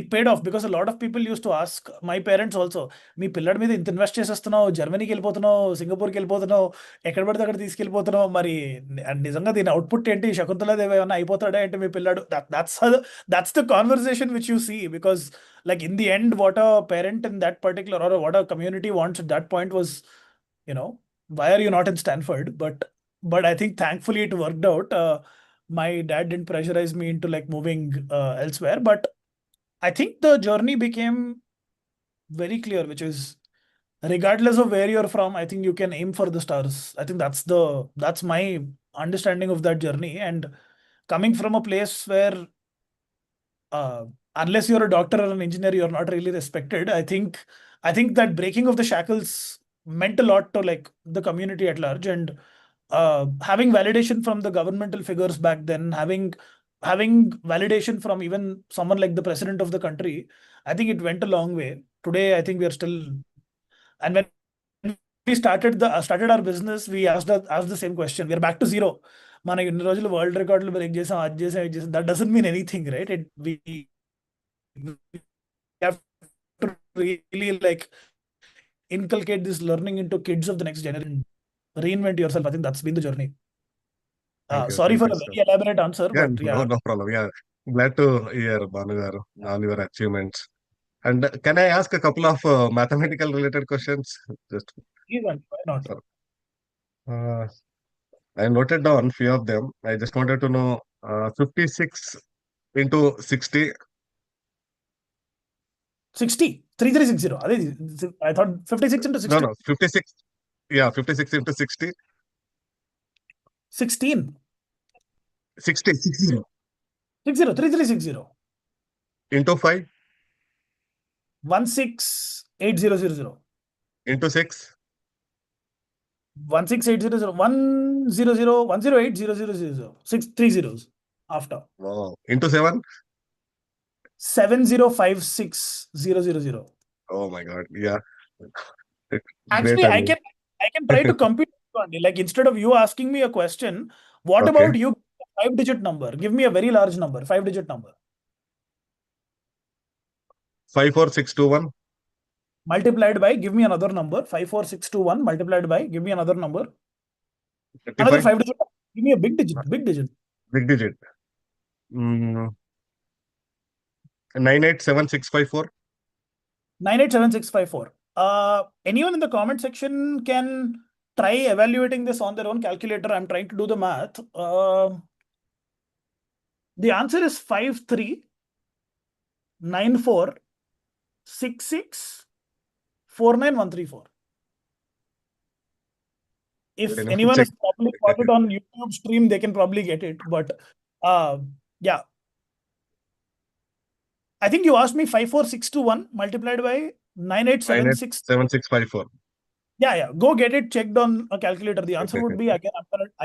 it paid off because a lot of people used to ask my parents also, మీ పిల్లడి మీద ఇంత invest చేసేస్తున్నావు, జర్మనీకి వెళ్ళిపోతున్నావు, సింగపూర్కి వెళ్ళిపోతున్నావు, ఎక్కడ పడితే అక్కడ తీసుకెళ్ళిపోతున్నావు, మరి నిజంగా దీని అవుట్పుట్ ఏంటి, శకుంతలాదేవి ఏమైనా అయిపోతాడా ఏంటి మీ పిల్లాడు? That's the conversation which you see, because like in the end what a parent in that particular or what a community wants at that point was, you know, why are you not in Stanford? But I think thankfully it worked out. My dad didn't pressurize me into like moving elsewhere, but I think the journey became very clear, which is regardless of where you're from, I think you can aim for the stars. I think that's my understanding of that journey. And coming from a place where unless you're a doctor or an engineer, you're not really respected. I think that breaking of the shackles meant a lot to like the community at large, and having validation from the governmental figures back then, having validation from even someone like the president of the country, I think it went a long way. Today, I think we are still, and when we started our business, we asked the same question. We are back to zero. మన ఇన్ని రోజులు world రికార్డులు break చేసాం, అది చేసాం, ఇది చేసాం. That doesn't mean anything, right? We have to really like inculcate this learning into kids of the next generation. Reinvent yourself. I think that's been the journey. Sorry for a very elaborate answer, Yeah, but yeah. no problem. Yeah, glad to hear, Bhanu Garu, all your achievements. And can I ask a couple of mathematical related questions? Just Why not? I noted down few of them. I just wanted to know 56 into 60. 60, 3360. I thought 56 into 60. No, 56. Yeah, 56 into 60. 16. 60. 3360. Into 5. 168000. Into 6. 16800. 1080000. 6 3 zeros after. Wow. Into 7. 7056000. Oh my God. Yeah. Actually, I can try to compute. Like instead of you asking me a question, what about you? 5-digit number. Give me a very large number. 5-digit number. 54621. Multiplied by. Give me another number. 54621 multiplied by. Give me another number. 35. Another 5-digit. Give me a big digit. Big digit. Big digit. 987654. 987654. Anyone in the comment section can try evaluating this on their own calculator. I'm trying to do the math. The answer is 53946649134. If anyone has probably got it on YouTube stream, they can probably get it. But yeah. I think you asked me 54621 multiplied by 987654. Yeah. Go get it checked on a calculator. The answer would be, again,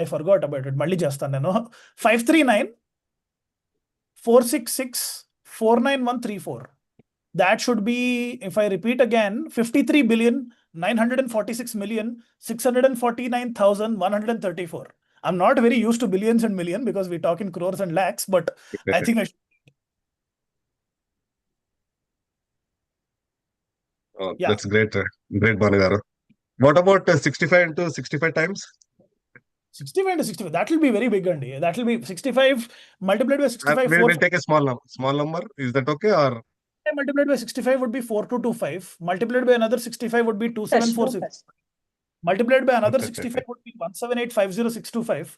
I forgot about it. Malli chestan nenu. 53946649134. That should be, if I repeat again, 53,946,649,134. I'm not very used to billions and million because we talk in crores and lakhs, but I think I should. Oh, yeah. That's great. Great, Bhanu Garu. What about 65 into 65 times? 65 into 65. That will be very big, Andy. That will be 65 multiplied by 65. We'll take a small number. Is that okay? Or multiplied by 65 would be 4225. Multiplied by another 65 would be 27466. Multiplied by another 65 would be 17850,625.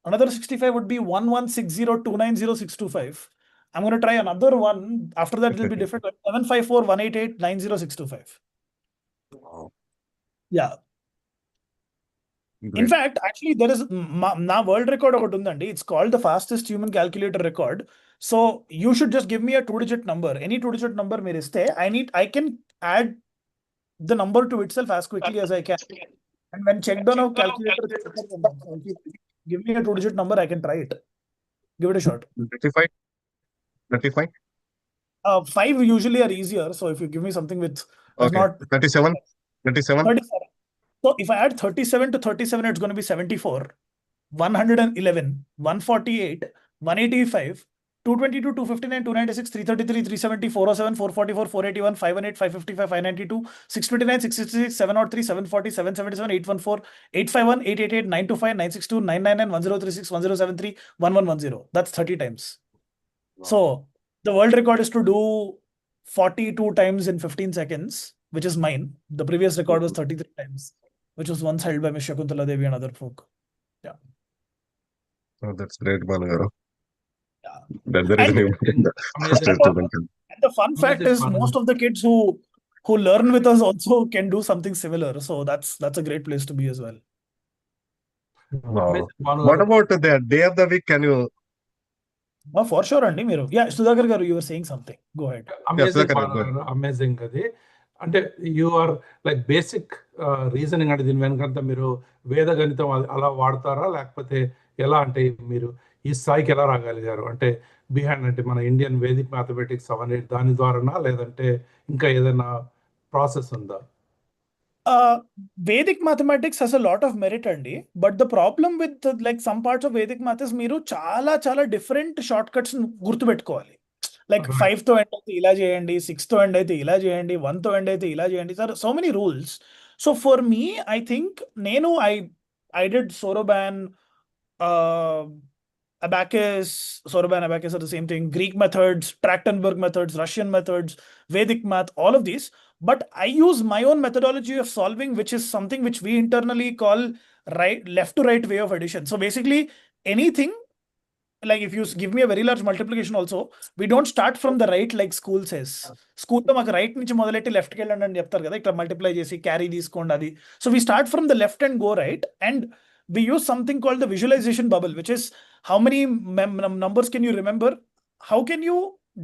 Another 65 would be 1160290625. I'm going to try another one. After that, it will be different. 75418890625. Wow. Yeah. Great. In fact, actually, there is now world record okati undandi. It's called the fastest human calculator record. So you should just give me a 2-digit number. Any 2-digit number mere iste, I can add the number to itself as quickly as I can. And when checked on a calculator, give me a 2-digit number. I can try it. Give it a shot. 35. 5 usually are easier. So if you give me something with 37. So if I add 37 to 37, it's going to be 74, 111, 148, 185, 222, 259, 296, 333, 370, 407, 444, 481, 518, 555, 592, 629, 666, 703, 740, 777, 814, 851, 888, 925, 962, 999, 1036, 1073, 1110. That's 30 times. So the world record is to do 42 times in 15 seconds, which is mine. The previous record was 33 times, which was once held by Ms. Shakuntala Devi and other folk. Yeah. Oh, that's great, Bhanu Garu. Yeah. That there is And- an important Amazing. student. And the fun fact is Bhanu. most of the kids who learn with us also can do something similar. So that's a great place to be as well. Wow. Amazing, Bhanu What Garu. about the day of the week? Can you? Oh, for sure, Andy. Yeah, Sudhakar Garu, you were saying something. Go ahead. Amazing, Sudhakar, Bhanu go ahead. Garu. Amazing అది అంటే you are like basic reasoning అంటే దీని వెనకంతా మీరు వేద గణితం అలా వాడతారా లేకపోతే ఎలా అంటే మీరు ఈ స్థాయికి ఎలా రాగలిగారు అంటే బిహైండ్ అంటే మన ఇండియన్ వేదిక్ మ్యాథమెటిక్స్ అవన్నీ దాని ద్వారానా లేదంటే ఇంకా ఏదైనా ప్రాసెస్ ఉందా? Vedic mathematics has a lot of merit, Andy. But the problem with like some parts of Vedic math is మీరు చాలా different shortcuts గుర్తుపెట్టుకోవాలి. Like Right. 5 తో end అయితే ఇలా చేయండి, 6 తో end అయితే ఇలా చేయండి, 1 తో end అయితే ఇలా చేయండి. There are so many rules. So for me, I think I did Soroban, abacus, Soroban, abacus are the same thing. Greek methods, Trachtenberg methods, Russian methods, Vedic math, all of these. But I use my own methodology of solving, which is something which we internally call left to right way of addition. So basically, anything, like if you give me a very large multiplication also, we don't start from the right like school says. School lo maku right nunchi modaletti left ki ellandi ani cheptaru kada, ikkada multiply chesi carry teeskondi adi. So we start from the left and go right, and we use something called the visualization bubble, which is how many numbers can you remember? How can you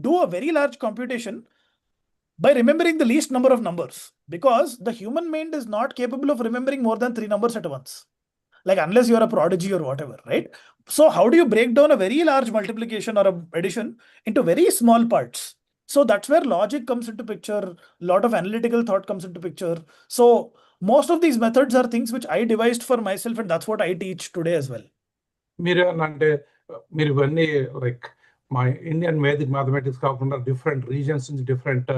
do a very large computation by remembering the least number of numbers? Because the human mind is not capable of remembering more than 3 numbers at once. Like unless you're a prodigy or whatever, right? So how do you break down a very large multiplication or a addition into very small parts? So that's where logic comes into picture. A lot of analytical thought comes into picture. So most of these methods are things which I devised for myself, and that's what I teach today as well. మీరు అంటే మీరు ఇవన్నీ like మా Indian Vedic mathematics కాకుండా different reasons నుంచి different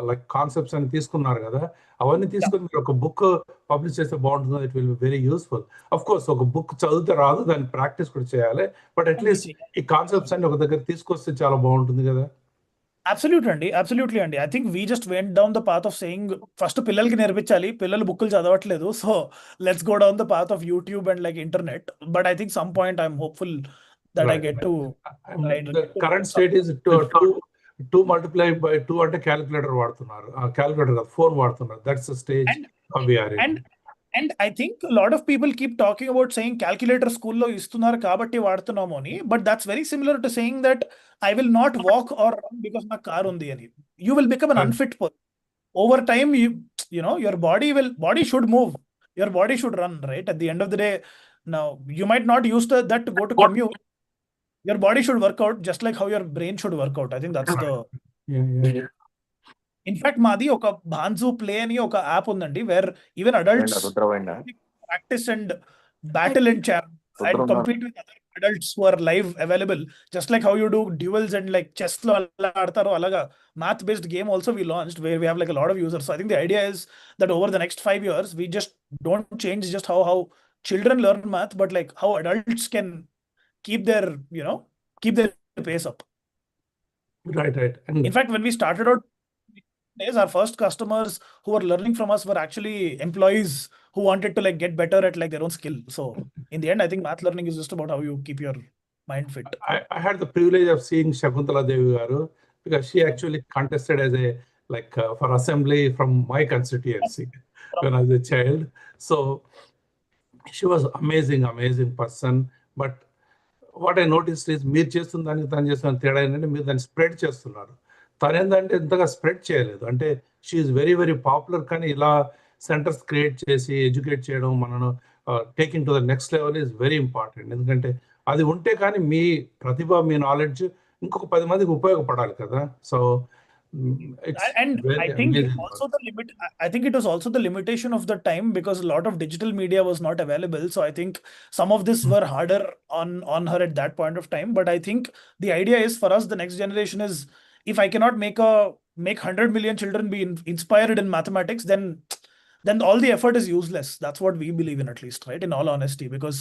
like concepts అని తీసుకున్నారు కదా, అవన్నీ తీసుకొని మీరు ఒక బుక్ పబ్లిష్ చేస్తే బాగుంటుంది. It will be very useful. Of course ఒక బుక్ చదివితే రాదు, దాన్ని ప్రాక్టీస్ కూడా చేయాలి. బట్ అట్లీస్ట్ ఈ కాన్సెప్ట్స్ అన్ని ఒక దగ్గర తీసుకొస్తే చాలా బాగుంటుంది కదా. Absolutely, Andy. I think we just went down the path of saying first పిల్లలకి నేర్పించాలి, పిల్లలు బుక్కులు చదవట్లేదు, so let's go down the path of YouTube and like internet. But I think some point I'm hopeful that I get to The current state is 2 multiplied by 2 అంటే calculator వాడుతున్నారు, calculator కాదు phone వాడుతున్నారు. That's the stage we are in. And I think a lot of people keep talking about saying calculator school lo istunar kabatti vaadtunnamo ani, but that's very similar to saying that I will not walk or run because my car undi ani. You will become an unfit person. Over time, you know, your body should move. Your body should run, right? At the end of the day, now you might not use that to go to commute. Your body should work out just like how your brain should work out. I think that's the... Yeah. In fact, Madi, oka Bhanzu play ani oka app undandi where even adults practice and battle and and compete with other adults who are live available, just like how you do duels and like chess lo aadtaro alaga math based game also we launched where we have like a lot of users. So I think the idea is that over the next 5 years we just don't change just how children learn math, but like how adults can keep their pace up. Right. And in fact, when we started out days, our first customers who were learning from us were actually employees who wanted to like get better at like their own skill. So in the end, I think math learning is just about how you keep your mind fit. I had the privilege of seeing Shakuntala Devi Garu because she actually contested as a for assembly from my constituency when I was a child. So she was amazing person. But what I noticed is మీరు చేస్తున్న దానికి తను చేస్తున్న తేడా ఏంటంటే మీరు దాన్ని spread చేస్తున్నారు. తను ఏంటంటే ఇంతగా స్ప్రెడ్ చేయలేదు. అంటే షీఈస్ వెరీ పాపులర్, కానీ ఇలా సెంటర్స్ క్రియేట్ చేసి ఎడ్యుకేట్ చేయడం, మనను taking to the next level is very important. ఎందుకంటే అది ఉంటే కానీ మీ ప్రతిభ, మీ నాలెడ్జ్ ఇంకొక 10 మందికి ఉపయోగపడాలి కదా. So It's And I very think amazing also work. the limit. I think it was also the limitation of the time because a lot of digital media was not available. So I think some of this were harder on her at that point of time. But I think the idea is for us, the next generation is if I cannot make 100 million children be inspired in mathematics, then all the effort is useless. That's what we believe in, at least, right? In all honesty, because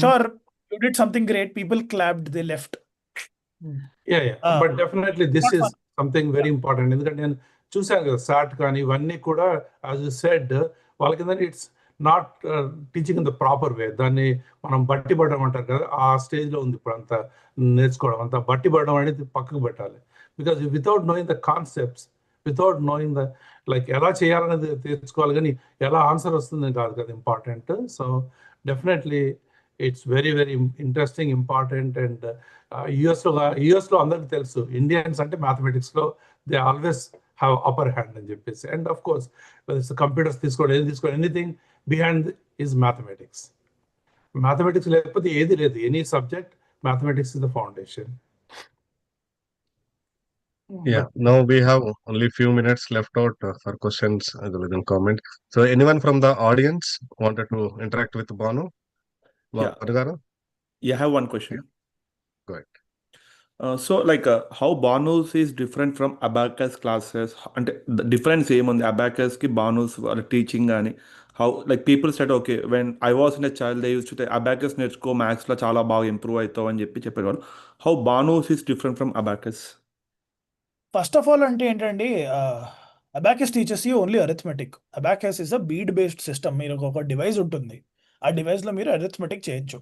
sure, you did something great, people clapped, they left. Yeah. But definitely this not fun. is something very important. ఎందుకంటే నేను చూశాను కదా సాట్ కానీ ఇవన్నీ కూడా as you said వాళ్ళకి it's not teaching in the proper way. దాన్ని మనం బట్టి పడడం అంటారు కదా, ఆ స్టేజ్లో ఉంది ఇప్పుడు అంతా నేర్చుకోవడం. అంతా బట్టి పడడం అనేది పక్కకు పెట్టాలి. Because without knowing the concepts, without knowing the like ఎలా చేయాలనేది తెలుసుకోవాలి, కానీ ఎలా ఆన్సర్ వస్తుంది కాదు కదా important. So definitely it's very very interesting, important. And యుఎస్లో అందరికీ తెలుసు ఇండియన్స్ అంటే మ్యాథమెటిక్స్లో they always have upper hand అని చెప్పేసి. అండ్ ఆఫ్ కోర్స్ కంప్యూటర్స్ తీసుకోండి, anything behind is mathematics. Mathematics లేకపోతే ఏది లేదు. Any subject, mathematics is the foundation. Yeah, now we have only few minutes left out for questions as well as comment. So anyone from the audience wanted to interact with Bhanu? Yeah. Bhanu Garu? Yeah, I have one question. Go ahead. So like how Bhanus is different from abacus classes, and the difference on the abacus ki Bhanus are teaching and how like people said okay when I was in a child they used to say abacus నేర్చుకో maths లో చాలా బాగా improve అవుతావు అని చెప్పేవారు. How Bhanus is different from abacus? First of all అంటే ఏంటండి, abacus teachers you only arithmetic. Abacus is a bead based system. మీరు ఒక డివైస్ ఉంటుంది, ఆ డివైస్లో మీరు అరిథమెటిక్ చేయొచ్చు.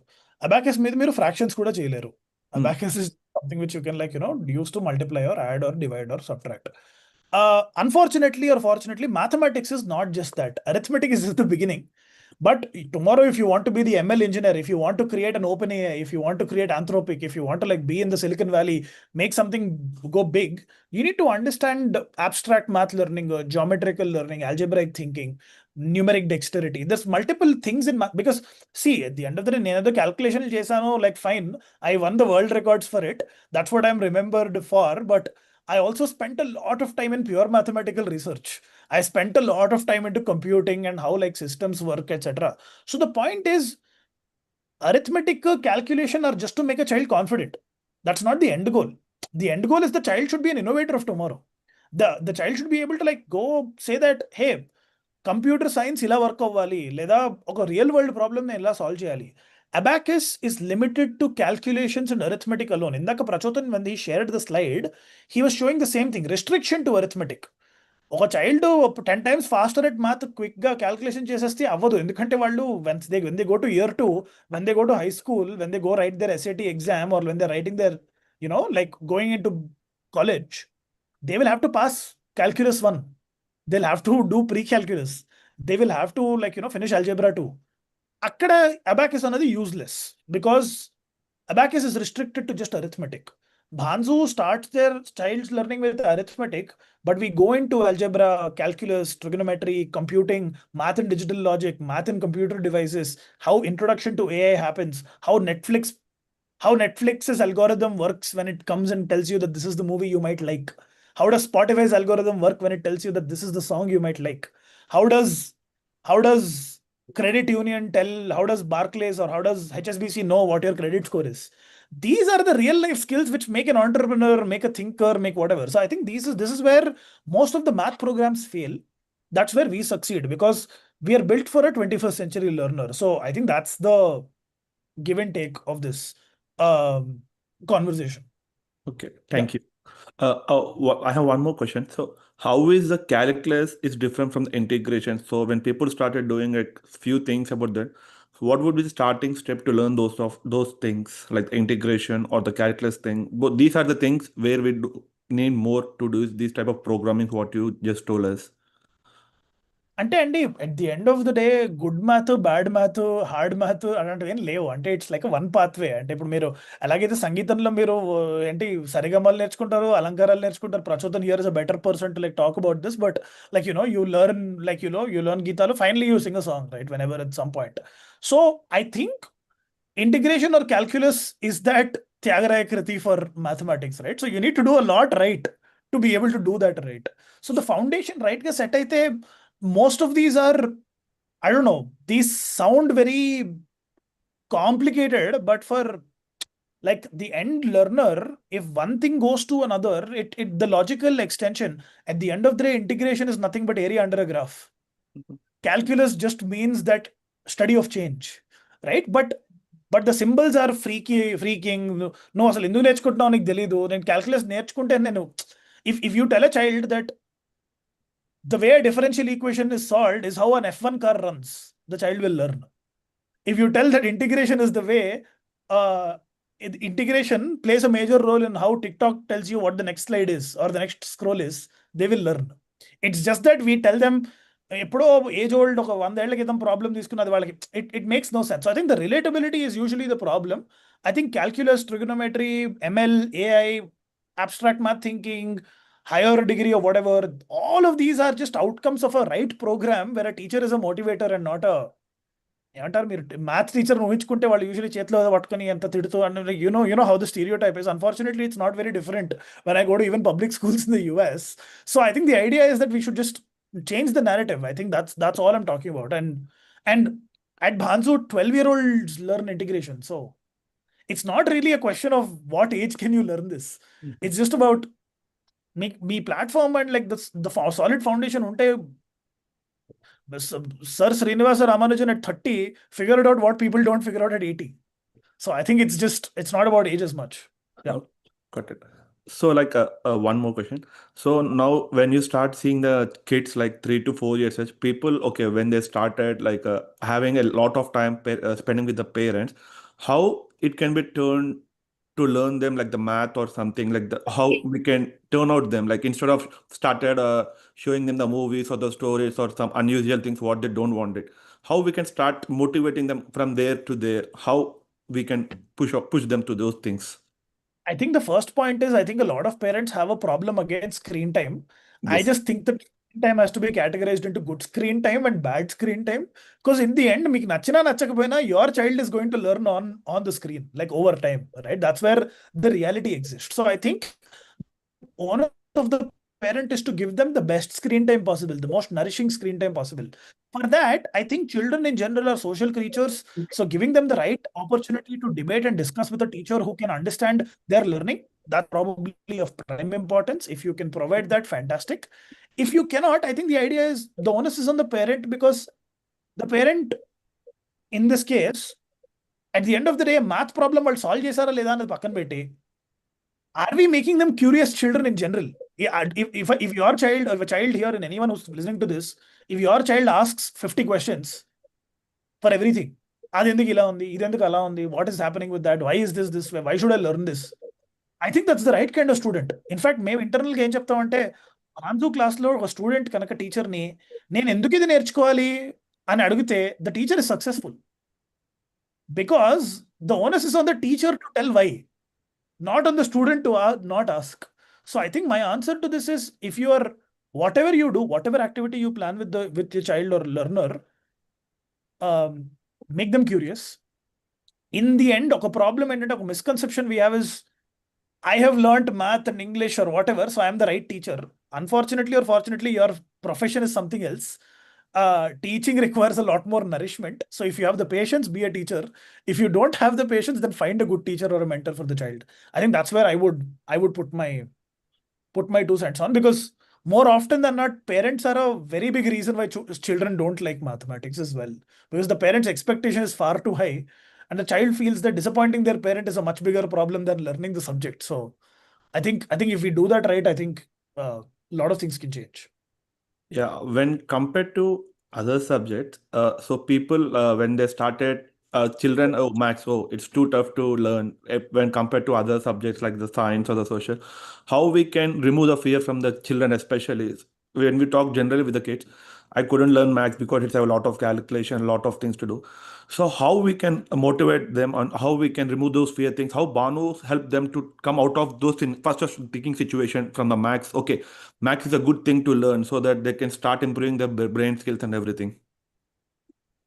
అబాకస్ మీద మీరు ఫ్రాక్షన్స్ కూడా చేయలేరు. Abacus is something which you can like use to multiply or add or divide or subtract. Unfortunately or fortunately, mathematics is not just that. Arithmetic is just the beginning. But tomorrow, if you want to be the ML engineer, if you want to create an OpenAI, if you want to create Anthropic, if you want to like be in the Silicon Valley, make something go big, you need to understand abstract math learning, geometrical learning, algebraic thinking, numeric dexterity. There's multiple things in math because see, at the end of the day, నేను calculation chesano, like fine, I won the world records for it. That's what I'm remembered for. But I also spent a lot of time in pure mathematical research. I spent a lot of time into computing and how like systems work, etc. So the point is, arithmetic calculation are just to make a child confident. That's not the end goal. The end goal is the child should be an innovator of tomorrow. The child should be able to like go say that, hey, computer science ఇలా work అవ్వాలి, లేదా ఒక real world problem నేను ఇలా solve చేయాలి. Abacus is limited to calculations and arithmetic alone. Indaka Prachotan, when he shared the slide, he was showing the same thing, restriction to arithmetic. ఒక child 10 times faster at math quick గా calculation చేసేస్తే అవ్వదు. ఎందుకంటే వాళ్ళు when they go to year 2, when they go to high school, when they go write their SAT exam, or when they're writing their like going into college, they will have to pass calculus 1. They'll have to do pre-calculus. They will have to like finish algebra 2. Akkada abacus another useless because abacus is restricted to just arithmetic. Bhanzu starts their child's learning with arithmetic, but we go into algebra, calculus, trigonometry, computing, math and digital logic, math and computer devices, how introduction to AI happens, how Netflix's algorithm works when it comes and tells you that this is the movie you might like. How does Spotify's algorithm work when it tells you that this is the song you might like? How does credit union tell, how does Barclays or how does HSBC know what your credit score is? These are the real life skills which make an entrepreneur, make a thinker, make whatever. So I think this is where most of the math programs fail. That's where we succeed because we are built for a 21st century learner. So I think that's the give and take of this conversation. Okay, thank you. I have one more question. So how is the calculus is different from the integration? So when people started doing a few things about that, what would be the starting step to learn those things like the integration or the calculus thing? But these are the things where we need more to do this type of programming, what you just told us. అంటే అండి at the end of the day, good math, bad math, hard math అలాంటివి ఏం లేవు. అంటే it's like one pathway. అంటే ఇప్పుడు మీరు ఎలాగైతే సంగీతంలో మీరు ఏంటి సరిగమలు నేర్చుకుంటారు, అలంకారాలు నేర్చుకుంటారు. Prachodan here is a better person to like talk about this, but like you learn like you learn గీతాలు, finally you sing a song, right, whenever at some point. So I think integration or calculus is that Tyagaraya Kriti for mathematics, right? So you need to do a lot right to be able to do that right. So the foundation right ga set aithe, most of these are, I don't know, these sound very complicated, but for like the end learner, if one thing goes to another, the logical extension at the end of the day, integration is nothing but area under a graph. Calculus just means that study of change, right? But the symbols are freaking. No, అసలు ఎందుకు నేర్చుకుంటున్నావు నీకు తెలీదు. నేను calculus నేర్చుకుంటే నేను, if you tell a child that the way a differential equation is solved is how an F1 car runs, the child will learn. If you tell that integration is the way, integration plays a major role in how TikTok tells you what the next slide is or the next scroll is, they will learn. It's just that we tell them, ఎప్పుడో age old ఒక 100 ఏళ్ల క్రితం problem తీసుకున్నది వాళ్ళకి, it makes no sense. I think the relatability is usually the problem. I think calculus, trigonometry, ML, AI, abstract math thinking, higher degree or whatever, all of these are just outcomes of a right program where a teacher is a motivator and not a, ఏమంటారు మీరు, maths teacher ఊహించుకుంటే వాళ్ళు usually చేతిలో పట్టుకొని ఎంత తిడుతూ, అంటే you know how the stereotype is. Unfortunately it's not very different when I go to even public schools in the US. So I think the idea is that we should just change the narrative. I think that's all I'm talking about. And at Bhanzu, 12-year-olds learn integration. So it's not really a question of what age can you learn this. It's just about me platform and like the solid foundation unte. Sir Srinivasa Ramanujan at 30 figured out what people don't figure out at 80. So I think it's not about age as much. Yeah. Got it. So like one more question. So now when you start seeing the kids like 3 to 4 years age, people, okay, when they started like having a lot of time spending with the parents, how it can be turned to learn them like the math or something, like how we can turn out them, like instead of started showing them the movies or the stories or some unusual things what they don't want it, how we can start motivating them from there to there, how we can push them to those things. I think the first point is, I think a lot of parents have a problem against screen time. Yes. I just think that screen time has to be categorized into good screen time and bad screen time. Because in the end, meeku nachina nachakapoyina, your child is going to learn on the screen, like over time, right? That's where the reality exists. So I think onus of the parent is to give them the best screen time possible, the most nourishing screen time possible. For that, I think children in general are social creatures. So giving them the right opportunity to debate and discuss with a teacher who can understand their learning, that's probably of prime importance. If you can provide that, fantastic. If you cannot, I think the idea is the onus is on the parent, because the parent, in this case, at the end of the day, a math problem will solve chesara leda anadi pakkan petti, are we making them curious children in general? If your child, or a child here and anyone who's listening to this, if your child asks 50 questions for everything, adi enduku ila undi, idi enduku ala undi, what is happening with that, why is this way, why should I learn this? I think that's the right kind of student. In fact, మేము ఇంటర్నల్గా ఏం చెప్తామంటే, Bhanzu క్లాస్లో ఒక student కనుక టీచర్ని నేను ఎందుకు ఇది నేర్చుకోవాలి అని అడిగితే, the teacher is successful, because the onus is on the teacher to tell why, not on the student to not ask. So I think my answer to this is, if you are, whatever you do, whatever activity you plan with your child or learner, make them curious. In the end, a problem and a misconception we have is, I have learned math and English or whatever, so I am the right teacher. Unfortunately or fortunately, your profession is something else. Teaching requires a lot more nourishment. So if you have the patience, be a teacher. If you don't have the patience, then find a good teacher or a mentor for the child. I think that's where I would put my 2 cents on, because more often than not, parents are a very big reason why children don't like mathematics as well, because the parents' expectation is far too high, and the child feels that disappointing their parent is a much bigger problem than learning the subject. So I think if we do that right, I think a lot of things can change. Yeah, when compared to other subjects, so people when they started children, maths, it's too tough to learn when compared to other subjects like the science or the social. How we can remove the fear from the children, especially when we talk generally with the kids. I couldn't learn maths because it's a lot of calculation, a lot of things to do. So how we can motivate them on how we can remove those fear things, how Bhanu help them to come out of those things, first of thinking situation from the maths. Okay, maths is a good thing to learn so that they can start improving their brain skills and everything.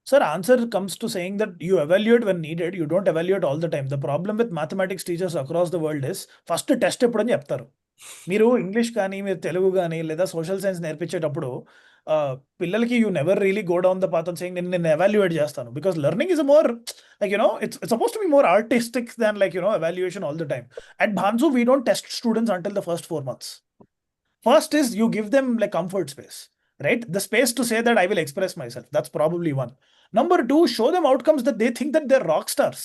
Sir, answer comes to saying that you evaluate when needed, you don't evaluate all the time. The problem with mathematics teachers across the world is first test ఎప్పుడని చెప్తారు. మీరు English కానీ మీరు తెలుగు కానీ లేదా social science నేర్పించేటప్పుడు పిల్లలకి you never really go down the path saying నేను evaluate చేస్తాను, because learning is more like it's suppose to be more artistic than like evaluation all the time. At Bhanzu we don't test students until the first 4 months. First is you give them like comfort space, right? The space to say that I will express myself. That's probably one. Number two, show them outcomes that they think that they're rock stars.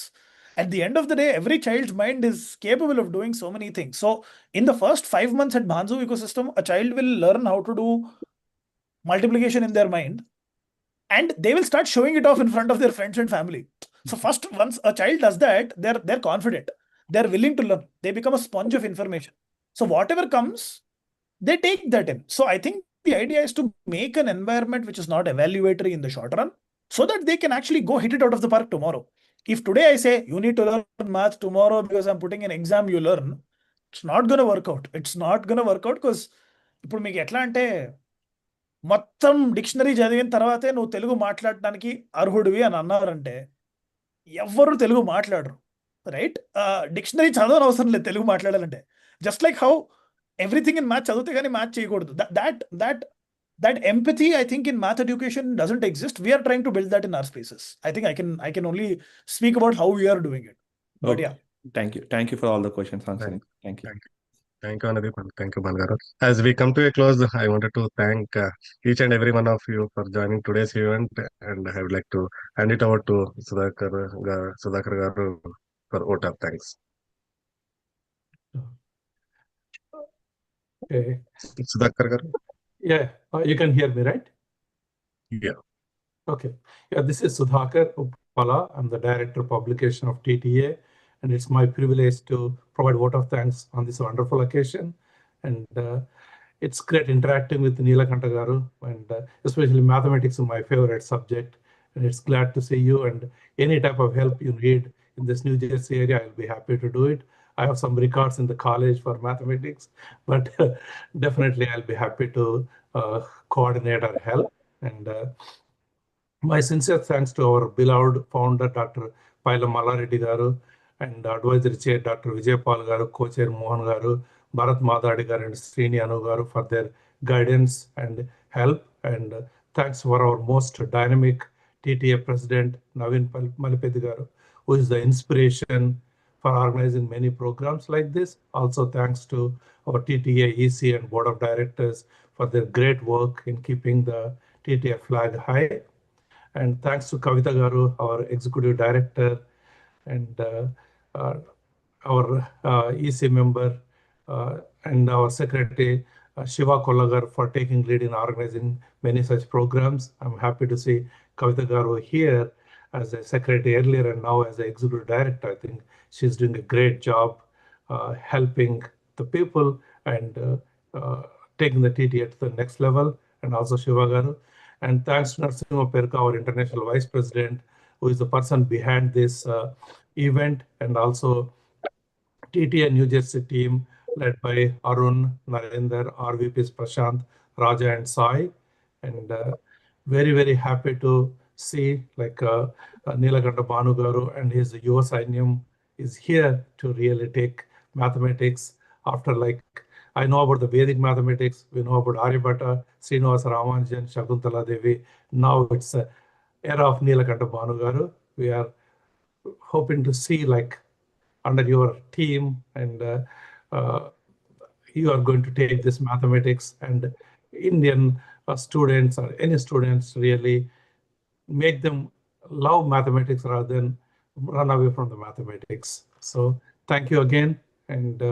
At the end of the day, every child's mind is capable of doing so many things. So in the first 5 months at Bhanzu ecosystem, a child will learn how to do multiplication in their mind, and they will start showing it off in front of their friends and family. So first, once a child does that, they're confident. They're willing to learn. They become a sponge of information. So whatever comes, they take that in. So I think the idea is to make an environment which is not evaluatory in the short run, so that they can actually go hit it out of the park tomorrow. If today I say you need to learn math tomorrow because I'm putting an exam you learn, it's not going to work out. It's not going to work out because ఇప్పుడు మీకు ఎట్లా అంటే మొత్తం dictionary చదివిన తర్వాతే నువ్వు తెలుగు మాట్లాడడానికి అర్హుడివి అని అన్నారంటే ఎవ్వరు తెలుగు మాట్లాడరు, రైట్? డిక్షనరీ చదవని అవసరం లేదు తెలుగు మాట్లాడాలంటే. Just like how everything in math చదివితే కానీ మ్యాథ్ చేయకూడదు. That empathy, I think, in math education doesn't exist. We are trying to build that in our spaces. I think I can only speak about how we are doing it. But Okay. yeah. Thank you for all the questions answering. Thank you. Thank you, Anadip, and thank you, Bhangaru. As we come to a close, I wanted to thank each and every one of you for joining today's event, and I would like to hand it over to Sudhakar Garu for vote of thanks. Okay. Sudhakar Garu? Yeah, you can hear me, right? Yeah. Okay. Yeah, this is Sudhakar Uppala. I'm the Director of Publication of TTA, and it's my privilege to provide vote of thanks on this wonderful occasion. And it's great interacting with Neelakantha Garu, and especially mathematics is my favorite subject. And it's glad to see you, and any type of help you need in this Newjersey area, I'll be happy to do it. I have some records in the college for mathematics, but definitely I'll be happy to coordinate or help. And my sincere thanks to our beloved founder, Dr. Mallipeddi Garu, and advisory chair, Dr. Vijaypal Garu, co-chair Mohan Garu, Bharat Madadi Garu, and Srini Anu Garu for their guidance and help. And thanks for our most dynamic TTA President, Naveen Mallipeddi Garu, who is the inspiration for organizing many programs like this. Also thanks to our TTA EC and Board of Directors for their great work in keeping the TTA flag high. And thanks to Kavita Garu, our Executive Director, and our EC member and our Secretary, Shiva Kollagar, for taking lead in organizing many such programs. I'm happy to see Kavita Garu here as a secretary earlier and now as an executive director. I think she's doing a great job helping the people and taking the TTA to the next level, and also Shiva Garu. And thanks to Narsimha Peruka, our International Vice President, who is the person behind this event, and also TTA Newjersey team led by Arun, Narendra, RVPs Prashant, Raja, and Sai. And very, very happy to see like Neelakantha Bhanu Garu and his Yuva Sainyam is here to really take mathematics after, like, I know about the Vedic mathematics, we know about Aryabhatta, Srinivasa Ramanujan, Shakuntala Devi. Now it's the era of Neelakantha Bhanu Garu. We are hoping to see, like, under your team, and you are going to take this mathematics, and Indian students or any students really make them love mathematics rather than run away from the mathematics. So thank you again, and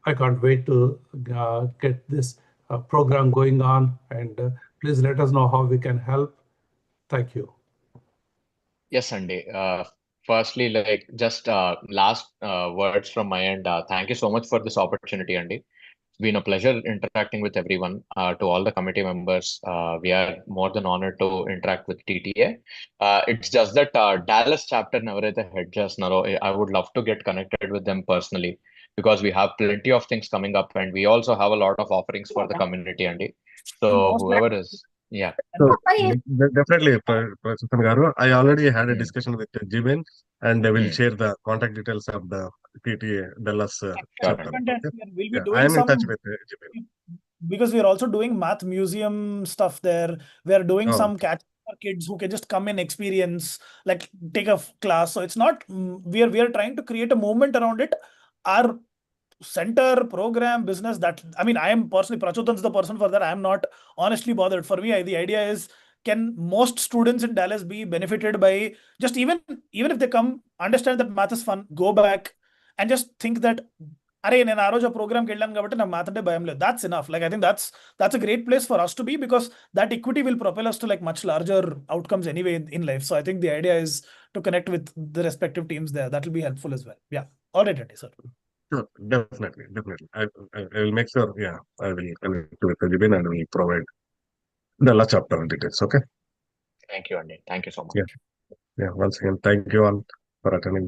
I can't wait to get this program going on, and please let us know how we can help. Thank you. Yes, Andy. Firstly, like, just last words from my end. Thank you so much for this opportunity, Andy. It's been a pleasure interacting with everyone. To all the committee members, we are more than honored to interact with TTA. It's just that Dallas chapter ఎవరైతే head చేస్తున్నారో, I would love to get connected with them personally, because we have plenty of things coming up, and we also have a lot of offerings for the community, Andy. So whoever is Yeah. So definitely, Prachotan Garu, I already had a Mm. discussion with Jibin, and they will Mm. share the contact details of the TTA Dallas Sure. chapter. And Okay? we'll be Yeah, I doing am in touch some, with Jibin. because we are also doing math museum stuff there. We are doing Oh, some catch for kids who can just come and experience, like take a class. So it's not, we are trying to create a movement around it. Our center program business, that I mean, I am personally, Prachotan's the person for that. I am not honestly bothered. For me, the idea is, can most students in Dallas be benefited by just even if they come, understand that math is fun, go back and just think that, అరే నేను ఆ రోజు ఆ ప్రోగ్రామ్కి వెళ్ళాను కాబట్టి నాకు math అంటే భయం లేదు. That's enough. Like I think that's a great place for us to be, because that equity will propel us to like much larger outcomes anyway in life. So I think the idea is to connect with the respective teams there. That will be helpful as well. Yeah. All right, Reddy, sir. sure, definitely. I will make sure. Yeah, I will connect with Jibin and will provide Dallas chapter details. Okay. Thank you, Andy. Thank you so much. Yeah. Yeah. Once again, thank you all for attending.